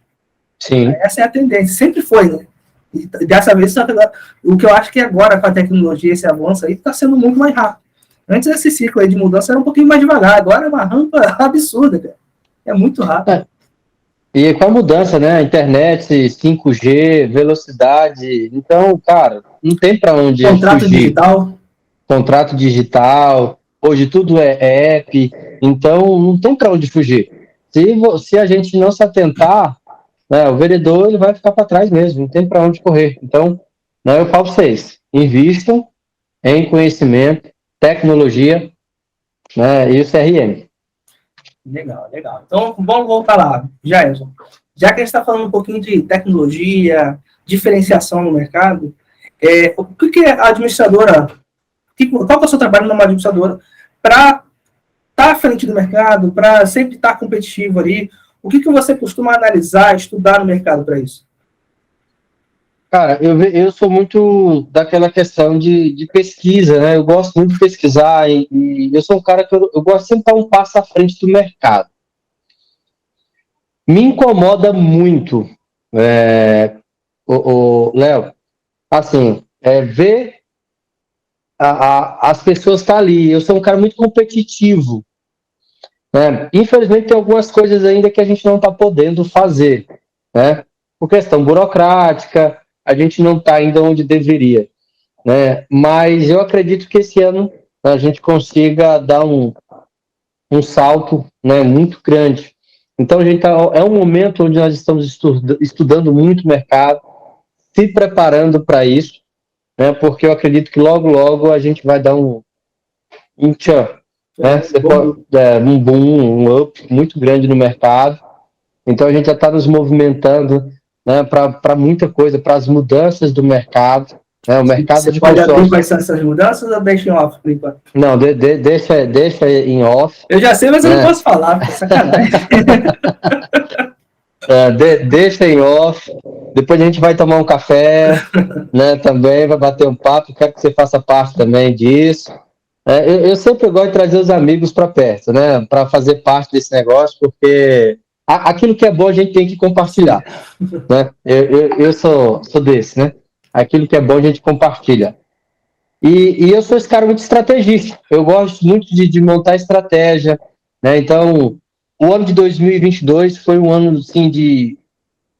Sim. Essa é a tendência. Sempre foi, né? E dessa vez, o que eu acho que agora, com a tecnologia, esse avanço aí, está sendo muito mais rápido. Antes, esse ciclo aí de mudança era um pouquinho mais devagar. Agora é uma rampa absurda, cara. É muito rápido. E com a mudança, né? Internet, 5G, velocidade. Então, cara, não tem para onde Contrato fugir. digital. Contrato digital. Hoje tudo é app. Então, não tem para onde fugir. Se a gente não se atentar, né, o vendedor ele vai ficar para trás mesmo. Não tem para onde correr. Então, né, eu falo para vocês, invistam em conhecimento, tecnologia, né, e o CRM. Legal, legal. Então, vamos voltar lá. Jairson, já que a gente está falando um pouquinho de tecnologia, diferenciação no mercado, O que é a administradora? Qual que é o seu trabalho numa administradora para estar à frente do mercado, para sempre estar competitivo ali? O que você costuma analisar, estudar no mercado para isso? Cara, eu sou muito daquela questão de pesquisa, né? Eu gosto muito de pesquisar e eu sou um cara que eu gosto sempre de estar um passo à frente do mercado. Me incomoda muito, Léo, assim, ver as pessoas estar ali. Eu sou um cara muito competitivo, né? Infelizmente tem algumas coisas ainda que a gente não está podendo fazer, né? Por questão burocrática, a gente não está ainda onde deveria, né? Mas eu acredito que esse ano a gente consiga dar um salto, né, muito grande. Então a gente é um momento onde nós estamos estudando muito o mercado, se preparando para isso, né? Porque eu acredito que logo a gente vai dar um tchan, né? Um boom, um up muito grande no mercado. Então a gente já está nos movimentando, né, para muita coisa, para as mudanças do mercado. Né? O mercado Você pode abrir quais são essas mudanças ou deixa em off, por enquanto? Não, deixa em off. Eu já sei, mas eu não posso falar, porque é sacanagem. Deixa em off. Depois a gente vai tomar um café, né? Também vai bater um papo. Quero que você faça parte também disso. Eu sempre gosto de trazer os amigos para perto, né? Para fazer parte desse negócio, porque aquilo que é bom a gente tem que compartilhar, né? Eu sou desse, né? Aquilo que é bom a gente compartilha. E eu sou esse cara muito estrategista. Eu gosto muito de montar estratégia, né? Então, o ano de 2022 foi um ano, assim,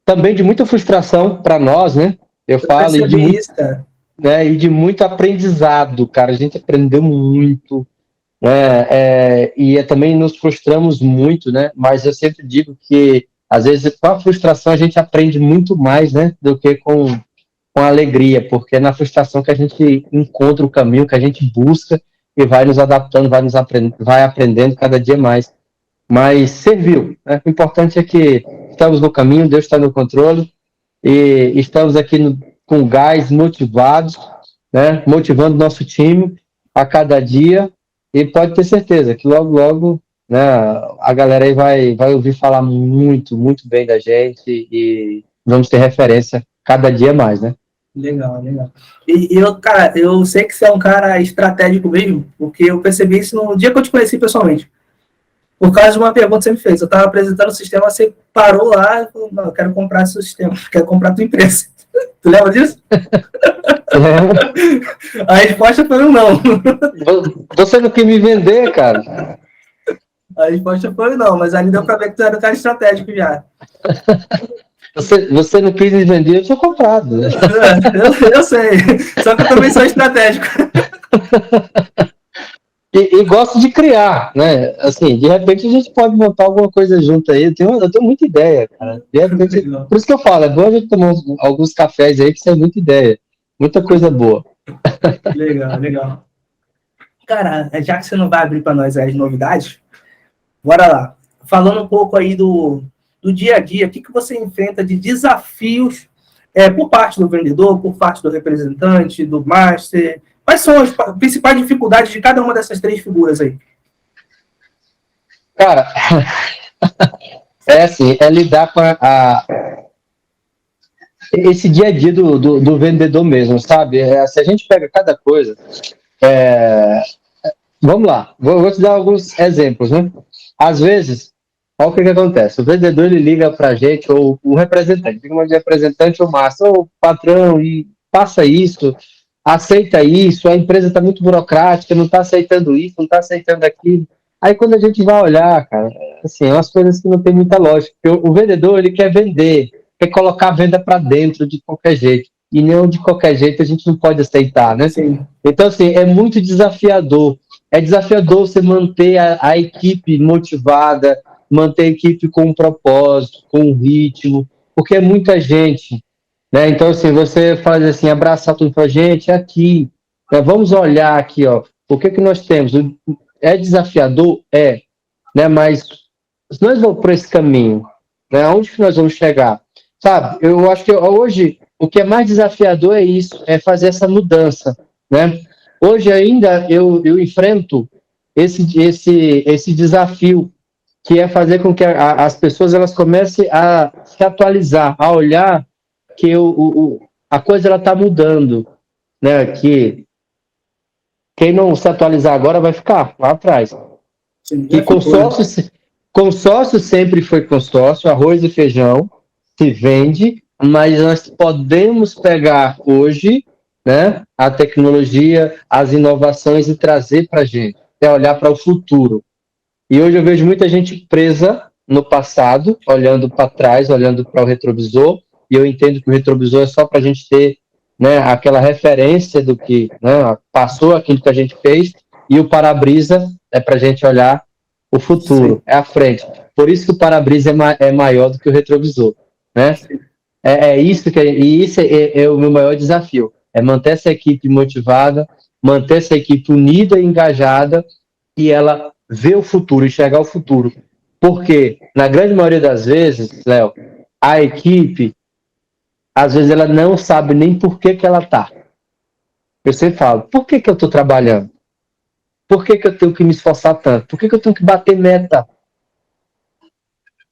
também de muita frustração para nós, né? Eu falo, e de muito aprendizado, cara. A gente aprendeu muito, né? E também nos frustramos muito, né? Mas eu sempre digo que, às vezes, com a frustração a gente aprende muito mais, né? Do que com alegria, porque é na frustração que a gente encontra o caminho, que a gente busca e vai nos adaptando, vai aprendendo cada dia mais. Mas serviu, né? O importante é que estamos no caminho, Deus está no controle e estamos aqui com gás, motivados, né? Motivando nosso time a cada dia e pode ter certeza que logo, né, a galera aí vai ouvir falar muito, muito bem da gente e vamos ter referência cada dia mais, né? Legal. E eu sei que você é um cara estratégico mesmo, porque eu percebi isso no dia que eu te conheci pessoalmente. Por causa de uma pergunta que você me fez. Eu estava apresentando o sistema, você parou lá e falou, não, eu quero comprar seu sistema, quero comprar a tua empresa. Tu lembra disso? A resposta foi um não. Você não quis me vender, cara? A resposta foi não, mas ali deu para ver que tu era um cara estratégico já. Você não quis me vender, eu tinha comprado. Né? Eu sei, só que eu também sou estratégico. E gosto de criar, né? Assim, de repente a gente pode montar alguma coisa junto aí. Eu tenho muita ideia, cara. De repente, por isso que eu falo, é bom a gente tomar alguns cafés aí, que isso é muita ideia. Muita coisa boa. Legal. Cara, já que você não vai abrir para nós as novidades, bora lá. Falando um pouco aí do dia a dia, o que você enfrenta de desafios por parte do vendedor, por parte do representante, do master? Quais são as principais dificuldades de cada uma dessas três figuras aí? Cara, assim, lidar com esse dia a dia do vendedor mesmo, sabe? Se a gente pega cada coisa... Vamos lá, vou te dar alguns exemplos, né? Às vezes, olha o que acontece. O vendedor, ele liga para a gente, ou o representante, liga de representante ou master, ou patrão, e passa isso, aceita isso, a empresa está muito burocrática, não está aceitando isso, não está aceitando aquilo. Aí quando a gente vai olhar, cara, assim, é umas coisas que não tem muita lógica. Porque o vendedor, ele quer vender, quer colocar a venda para dentro de qualquer jeito. E nem de qualquer jeito a gente não pode aceitar, né? Sim. Então, assim, é muito desafiador. É desafiador você manter a equipe motivada, manter a equipe com um propósito, com um ritmo, porque é muita gente, né? Então, assim, você faz assim, abraçar tudo pra gente, aqui, né? Vamos olhar aqui, ó, o que nós temos? É desafiador? Né? Mas se nós vamos por esse caminho, né? Aonde que nós vamos chegar? Sabe, eu acho que hoje o que é mais desafiador é isso, é fazer essa mudança, né? Hoje ainda eu enfrento esse desafio, que é fazer com que as pessoas elas comecem a se atualizar, a olhar que a coisa ela está mudando, né? Que quem não se atualizar agora vai ficar lá atrás. Sim, Que consórcio sempre foi consórcio, arroz e feijão se vende, mas nós podemos pegar hoje, né, a tecnologia, as inovações e trazer para a gente, é olhar para o futuro. E hoje eu vejo muita gente presa no passado, olhando para trás, olhando para o retrovisor, e eu entendo que o retrovisor é só para a gente ter, né, aquela referência do que, né, passou, aquilo que a gente fez, e o para-brisa é para a gente olhar o futuro, é a frente. Por isso que o para-brisa é maior do que o retrovisor, né? Isso é o meu maior desafio, é manter essa equipe motivada, manter essa equipe unida e engajada, e ela ver o futuro, enxergar o futuro. Porque, na grande maioria das vezes, Léo, a equipe, às vezes, ela não sabe nem por que ela está. Eu sempre falo, por que eu estou trabalhando? Por que eu tenho que me esforçar tanto? Por que eu tenho que bater meta?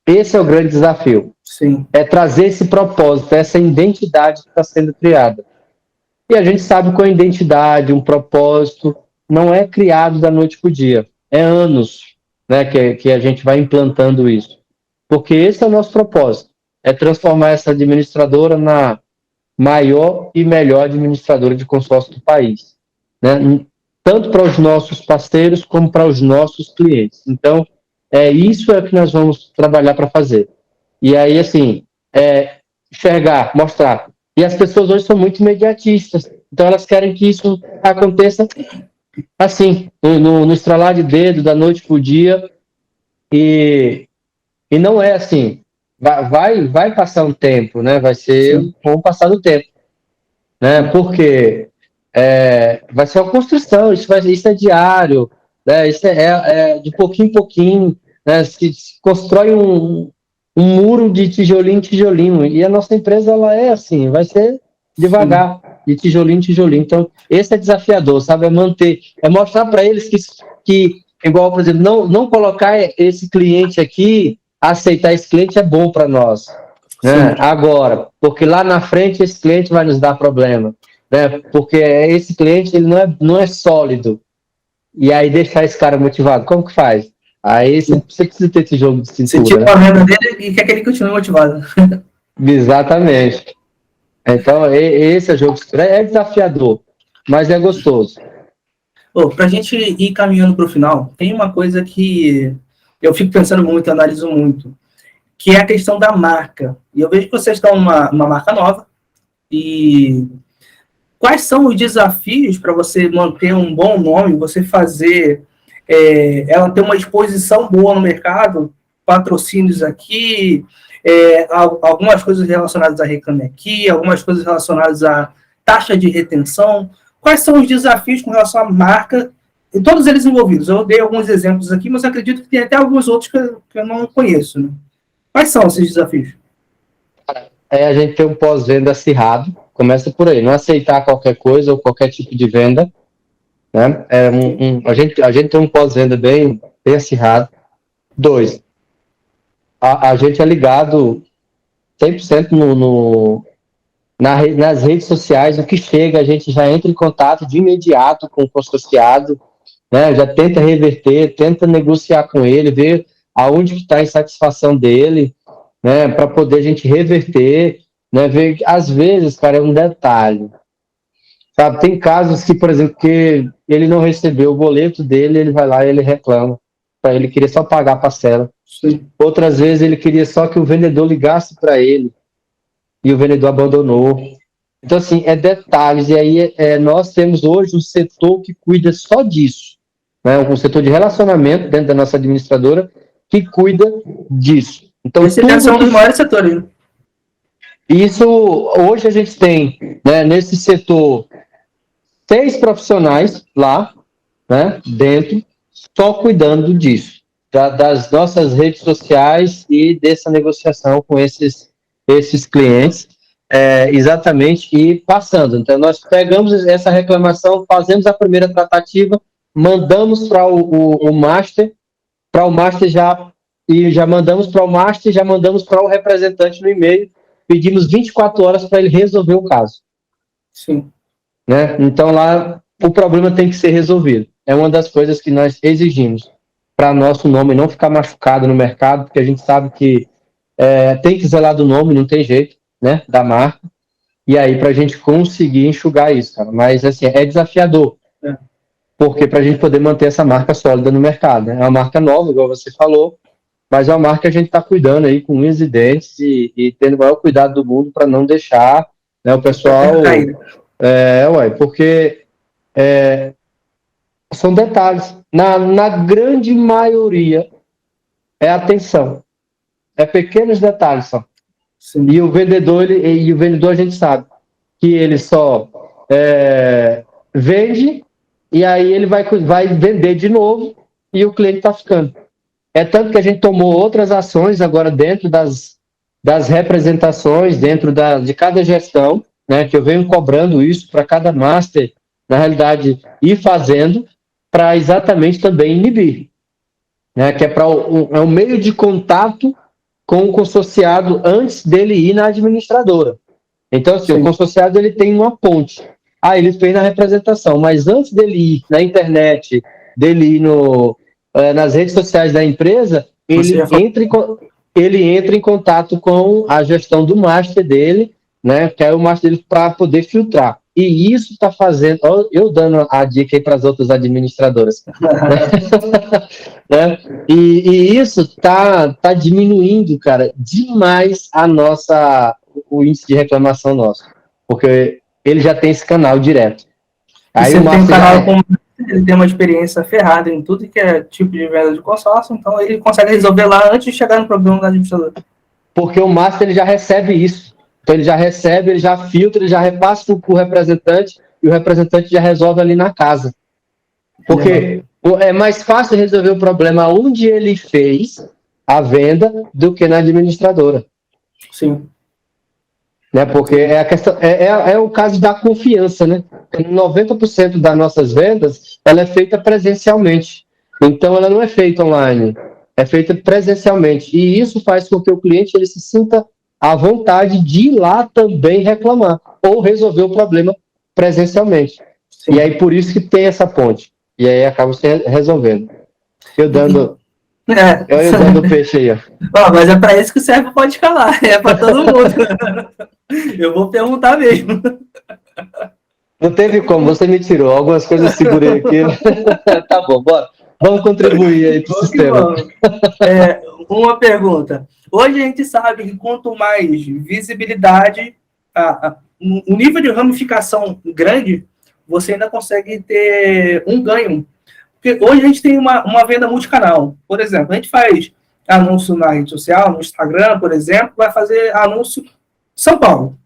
Esse é o grande desafio. Sim. É trazer esse propósito, essa identidade que está sendo criada. E a gente sabe que a identidade, um propósito, não é criado da noite para o dia. É anos, né, que a gente vai implantando isso. Porque esse é o nosso propósito. É transformar essa administradora na maior e melhor administradora de consórcio do país. Né? Tanto para os nossos parceiros como para os nossos clientes. Então, isso é o que nós vamos trabalhar para fazer. E aí, assim, enxergar, mostrar. E as pessoas hoje são muito imediatistas. Então, elas querem que isso aconteça assim, no estralar de dedo, da noite para o dia. E não é assim. Vai passar um tempo, né? Vamos passar do tempo. Né? Porque vai ser uma construção, isso é diário, né? Isso é de pouquinho em pouquinho. Né? Se constrói um muro de tijolinho em tijolinho. E a nossa empresa, ela é assim, vai ser devagar, sim, de tijolinho em tijolinho. Então, esse é desafiador, sabe? É mostrar para eles que, igual, por exemplo, não colocar esse cliente aqui, aceitar esse cliente é bom para nós. Né? Agora, porque lá na frente esse cliente vai nos dar problema. Né? Porque esse cliente ele não é sólido. E aí deixar esse cara motivado, como que faz? Aí você precisa ter esse jogo de cintura. Você tira a venda dele e quer que ele continue motivado. Exatamente. Então, esse é o jogo de cintura. É desafiador, mas é gostoso. Para a gente ir caminhando para o final, tem uma coisa que eu fico pensando muito, analiso muito, que é a questão da marca. E eu vejo que vocês estão uma marca nova. E quais são os desafios para você manter um bom nome, você fazer ela ter uma exposição boa no mercado, patrocínios aqui, algumas coisas relacionadas a Reclame Aqui, algumas coisas relacionadas a taxa de retenção. Quais são os desafios com relação à marca, e todos eles envolvidos? Eu dei alguns exemplos aqui, mas acredito que tem até alguns outros que eu não conheço. Né? Quais são esses desafios? A gente tem um pós-venda acirrado, começa por aí, não aceitar qualquer coisa ou qualquer tipo de venda. Né? A gente tem um pós-venda bem acirrado. 2, a gente é ligado 100% nas redes sociais, o que chega, a gente já entra em contato de imediato com o consorciado, né? Já tenta reverter, tenta negociar com ele, ver aonde está a insatisfação dele, né? Para poder a gente reverter, né? Ver, às vezes, cara, é um detalhe. Sabe? Tem casos que, por exemplo, que ele não recebeu o boleto dele, ele vai lá e ele reclama. Ele queria só pagar a parcela. Sim. Outras vezes ele queria só que o vendedor ligasse para ele e o vendedor abandonou. Então, assim, detalhes. E aí nós temos hoje um setor que cuida só disso. Né? Um setor de relacionamento dentro da nossa administradora que cuida disso. Então, esse deve ser um dos maiores setores. Isso, hoje a gente tem, né, nesse setor, 6 profissionais lá, né, dentro, só cuidando disso, das nossas redes sociais e dessa negociação com esses clientes. exatamente, e passando. Então, nós pegamos essa reclamação, fazemos a primeira tratativa, mandamos para o master já mandamos para o master, já mandamos para o representante no e-mail, pedimos 24 horas para ele resolver o caso. Sim. Né? Então, lá, o problema tem que ser resolvido. É uma das coisas que nós exigimos, para nosso nome não ficar machucado no mercado, porque a gente sabe que tem que zelar do nome, não tem jeito, né, da marca, e aí para a gente conseguir enxugar isso, cara. Mas, assim, é desafiador, porque para a gente poder manter essa marca sólida no mercado, né? É uma marca nova, igual você falou, mas é uma marca que a gente está cuidando aí com unhas e dentes e tendo o maior cuidado do mundo para não deixar, né, o pessoal... porque são detalhes. Na grande maioria é atenção. É pequenos detalhes só. Sim. E o vendedor a gente sabe que ele só vende e aí ele vai vender de novo e o cliente está ficando. É tanto que a gente tomou outras ações agora dentro das representações, dentro de cada gestão, né, que eu venho cobrando isso para cada master, na realidade, ir fazendo, para exatamente também inibir. Né, que é um meio de contato com o consorciado antes dele ir na administradora. Então, assim, o consorciado ele tem uma ponte. Ele fez na representação, mas antes dele ir na internet, dele ir nas redes sociais da empresa, ele entra em contato com a gestão do master dele, né, que é o master dele, para poder filtrar. E isso está fazendo, eu dando a dica aí para as outras administradoras, né? E isso está diminuindo, cara, demais o índice de reclamação nosso, porque ele já tem esse canal direto. Aí o Márcio ele tem uma experiência ferrada em tudo que é tipo de venda de consórcio, então ele consegue resolver lá antes de chegar no problema da administradora. Porque o Márcio ele já recebe isso. Então ele já recebe, ele já filtra, ele já repassa para o representante e o representante já resolve ali na casa. Porque é mais fácil resolver o problema onde ele fez a venda do que na administradora. Sim. Né? Porque a questão, é o caso da confiança, né? 90% das nossas vendas ela é feita presencialmente. Então ela não é feita online, é feita presencialmente. E isso faz com que o cliente ele se sinta à vontade de ir lá também reclamar ou resolver o problema presencialmente. Sim. E aí por isso que tem essa ponte. E aí acaba se resolvendo. Eu dando o peixe aí, ó. Mas é para isso que serve o Pode Calar. É para todo mundo. Eu vou perguntar mesmo. Não teve como, você me tirou. Algumas coisas eu segurei aqui. Tá bom, bora. Vamos contribuir aí para o sistema. Uma pergunta. Hoje a gente sabe que quanto mais visibilidade, um nível de ramificação grande, você ainda consegue ter um ganho. Porque hoje a gente tem uma venda multicanal. Por exemplo, a gente faz anúncio na rede social, no Instagram, por exemplo, vai fazer anúncio São Paulo.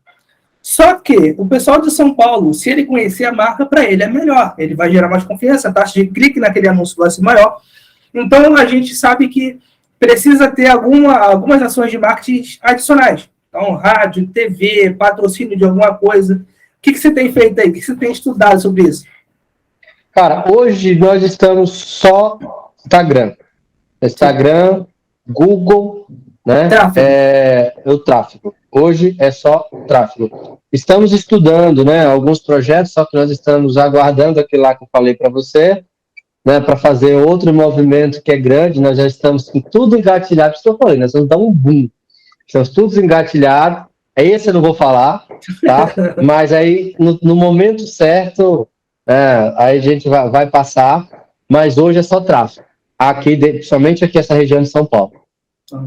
Só que o pessoal de São Paulo, se ele conhecer a marca, para ele é melhor. Ele vai gerar mais confiança, a taxa de clique naquele anúncio vai ser maior. Então, a gente sabe que precisa ter algumas ações de marketing adicionais. Então, rádio, TV, patrocínio de alguma coisa. O que você tem feito aí? O que você tem estudado sobre isso? Cara, hoje nós estamos só Instagram, Google, né? O tráfego. Hoje é só tráfego. Estamos estudando, né, alguns projetos, só que nós estamos aguardando aquilo lá que eu falei para você, né, para fazer outro movimento que é grande. Nós já estamos com tudo engatilhado. Por isso que eu falei, nós vamos dar um boom. Estamos todos engatilhados. Esse eu não vou falar, tá? Mas aí, no momento certo, aí a gente vai passar. Mas hoje é só tráfego. Somente aqui, essa região de São Paulo.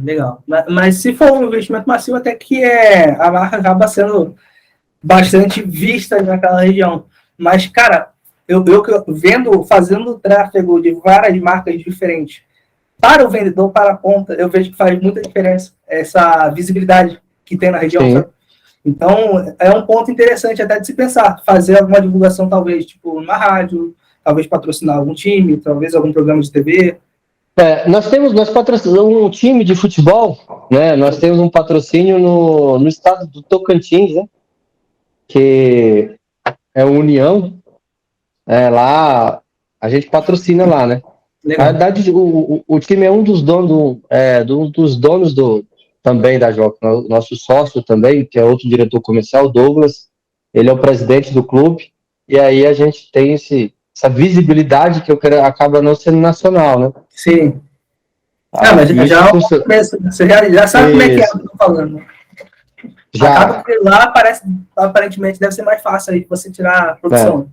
Legal. Mas se for um investimento massivo, até que a marca acaba sendo bastante vista naquela região. Mas, cara, eu fazendo tráfego de várias marcas diferentes, para o vendedor, para a ponta, eu vejo que faz muita diferença essa visibilidade que tem na região. Sabe? Então, é um ponto interessante até de se pensar, fazer alguma divulgação, talvez, tipo, numa rádio, talvez patrocinar algum time, talvez algum programa de TV. Nós patrocinamos um time de futebol, né? Nós temos um patrocínio no estado do Tocantins, né? Que é o União. Lá a gente patrocina lá, né? Legal. Na verdade, o time é um dos donos, também da Joca, nosso sócio também, que é outro diretor comercial, o Douglas. Ele é o presidente do clube. E aí a gente tem essa visibilidade que acaba não sendo nacional, né? Sim. Mas já é um começo. Você já sabe como é que é o que eu tô falando. Já. Acaba que lá aparentemente deve ser mais fácil aí você tirar a produção.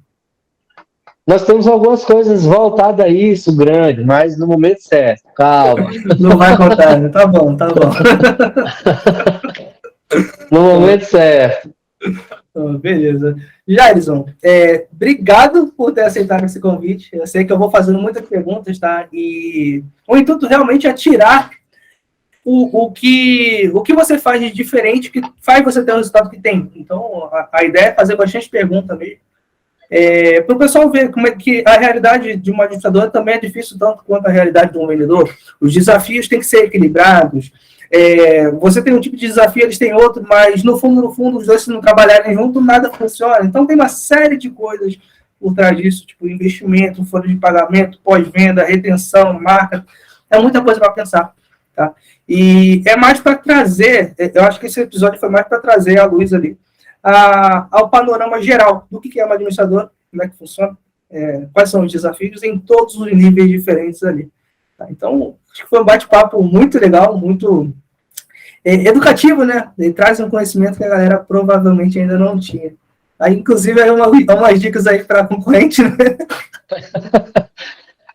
Nós temos algumas coisas voltadas a isso, grande, mas no momento certo. Calma. Não vai contar, né? Tá bom. No momento certo. Beleza. Jairson, obrigado por ter aceitado esse convite. Eu sei que eu vou fazendo muitas perguntas, tá? E o intuito realmente é tirar o que você faz de diferente, que faz você ter o resultado que tem. Então, a ideia é fazer bastante pergunta mesmo. Para o pessoal ver como é que a realidade de uma administradora também é difícil tanto quanto a realidade de um vendedor. Os desafios têm que ser equilibrados. Você tem um tipo de desafio, eles têm outro, mas no fundo, os dois, se não trabalharem junto, nada funciona. Então, tem uma série de coisas por trás disso, tipo investimento, folha de pagamento, pós-venda, retenção, marca. É muita coisa para pensar. Tá? E é mais para trazer, eu acho que esse episódio foi mais para trazer a luz ali, ao panorama geral do que é uma administradora, como é que funciona, quais são os desafios em todos os níveis diferentes ali. Tá? Então, acho que foi um bate-papo muito legal, muito educativo, né? E traz um conhecimento que a galera provavelmente ainda não tinha. Aí, inclusive, aí umas dicas aí para concorrente, né?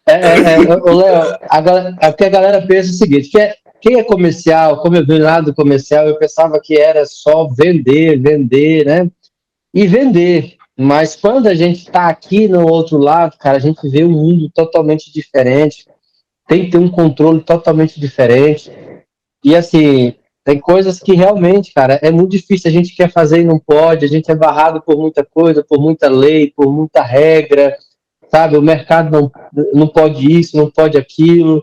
Léo, a galera pensa o seguinte, quem é comercial, como eu vim lá do comercial, eu pensava que era só vender, né? E vender. Mas quando a gente está aqui no outro lado, cara, a gente vê um mundo totalmente diferente, tem que ter um controle totalmente diferente. E assim, tem coisas que realmente, cara, é muito difícil, a gente quer fazer e não pode, a gente é barrado por muita coisa, por muita lei, por muita regra, sabe? O mercado não pode isso, não pode aquilo.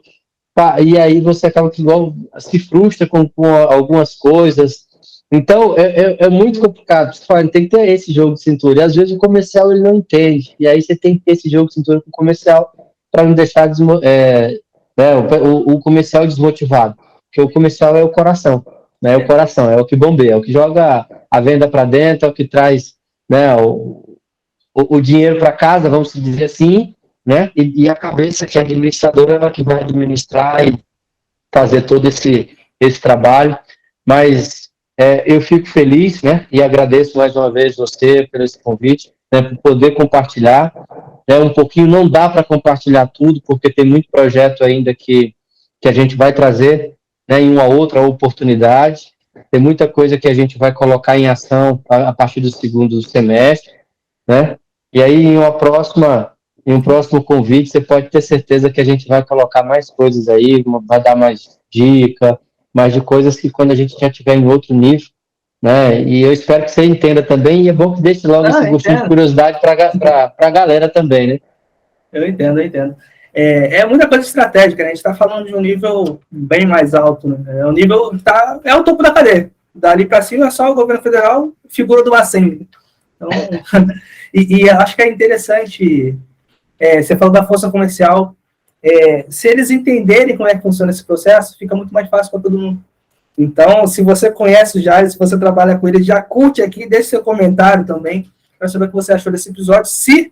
E aí você acaba que igual se frustra com algumas coisas. Então, é muito complicado. Você fala, tem que ter esse jogo de cintura. E às vezes o comercial ele não entende. E aí você tem que ter esse jogo de cintura com o comercial para não deixar o comercial desmotivado. Porque o comercial é o coração. Né? É o coração, é o que bombeia, é o que joga a venda para dentro, é o que traz, né, o dinheiro para casa, vamos dizer assim, né? E a cabeça que é administradora, ela que vai administrar e fazer todo esse trabalho. Mas eu fico feliz, né? E agradeço mais uma vez você por esse convite, né, por poder compartilhar. Um pouquinho não dá para compartilhar tudo, porque tem muito projeto ainda que a gente vai trazer, né, em uma outra oportunidade. Tem muita coisa que a gente vai colocar em ação a partir do segundo semestre, né? E aí, em um próximo convite, você pode ter certeza que a gente vai colocar mais coisas aí, vai dar mais dica, mais de coisas que quando a gente já estiver em outro nível, né? E eu espero que você entenda também, e é bom que deixe logo esse gostinho de curiosidade para a galera também, né? Eu entendo. É muita coisa estratégica, né? A gente está falando de um nível bem mais alto, né? O nível é o topo da cadeia. Dali para cima é só o governo federal, figura do Bacen. Então, e acho que é interessante, você falou da força comercial, se eles entenderem como é que funciona esse processo, fica muito mais fácil para todo mundo. Então, se você conhece o Jair, se você trabalha com ele, já curte aqui, deixe seu comentário também, para saber o que você achou desse episódio. Se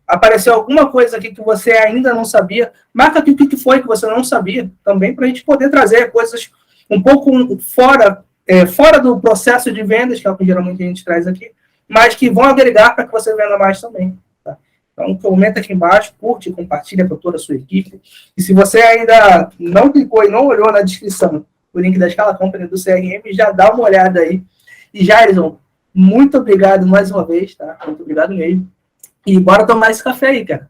apareceu alguma coisa aqui que você ainda não sabia, marca aqui o que foi que você não sabia também, para a gente poder trazer coisas um pouco fora do processo de vendas, que é o que geralmente a gente traz aqui, mas que vão agregar para que você venda mais também. Tá? Então, comenta aqui embaixo, curte, compartilha para toda a sua equipe. E se você ainda não clicou e não olhou na descrição o link da Scala Company do CRM, já dá uma olhada aí. E, Jairson, muito obrigado mais uma vez, tá? Muito obrigado mesmo. E bora tomar esse café aí, cara.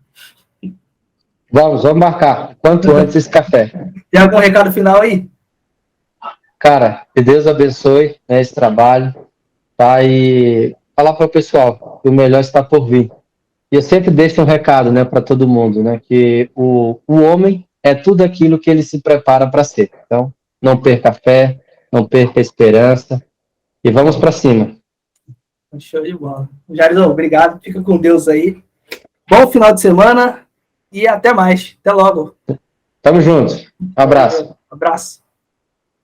Vamos marcar. Quanto antes esse café. Tem algum recado final aí? Cara, que Deus abençoe, né, esse trabalho, tá? E falar para o pessoal que o melhor está por vir. E eu sempre deixo um recado, né, para todo mundo, né, que o homem, é tudo aquilo que ele se prepara para ser. Então, não perca a fé, não perca a esperança, e vamos para cima. Show de bola. Jairzão, obrigado. Fica com Deus aí. Bom final de semana e até mais. Até logo. Tamo junto. Um abraço. Abraço.